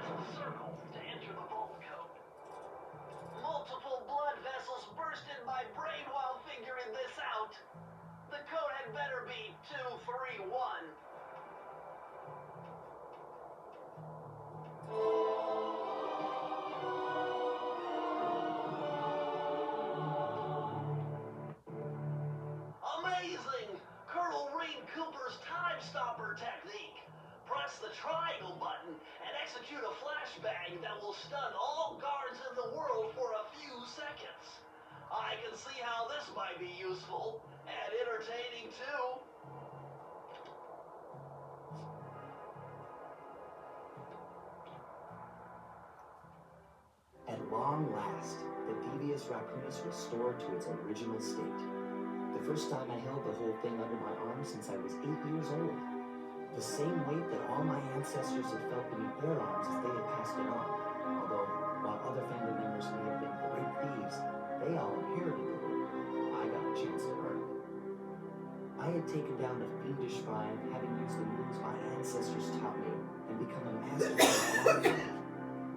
the circle to enter the vault code. Multiple blood vessels burst in my brain while figuring this out. The code had better be 231. Amazing! Colonel Reed Cooper's time stopper technique. Press the triangle button and execute a flashbang that will stun all guards in the world for a few seconds. I can see how this might be useful and entertaining too. At long last, the Thievious Raccoonus restored to its original state. The first time I held the whole thing under my arm since I was 8 years old. The same weight that all my ancestors had felt beneath their arms as they had passed it on. Although, while other family members may have been great thieves, they all inherited the weight. I got a chance to earn it. I had taken down the fiendish five, having used the moves my ancestors taught me, and become a master of the long.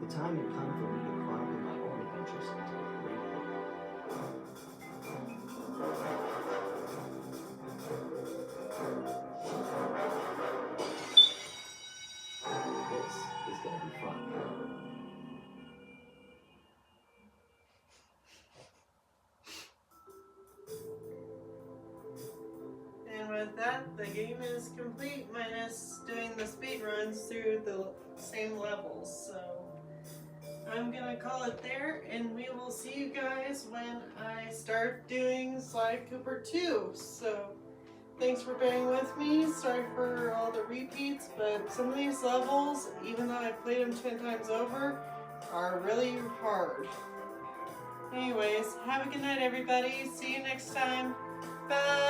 The time had come for me to chronicle my own adventures into a great book. This is gonna be fun. And with that, the game is complete, minus doing the speed runs through the same levels. So I'm gonna call it there, and we will see you guys when I start doing Sly Cooper 2. So thanks for bearing with me. Sorry for all the repeats, but some of these levels, even though I played them 10 times over, are really hard. Anyways, have a good night, everybody. See you next time. Bye.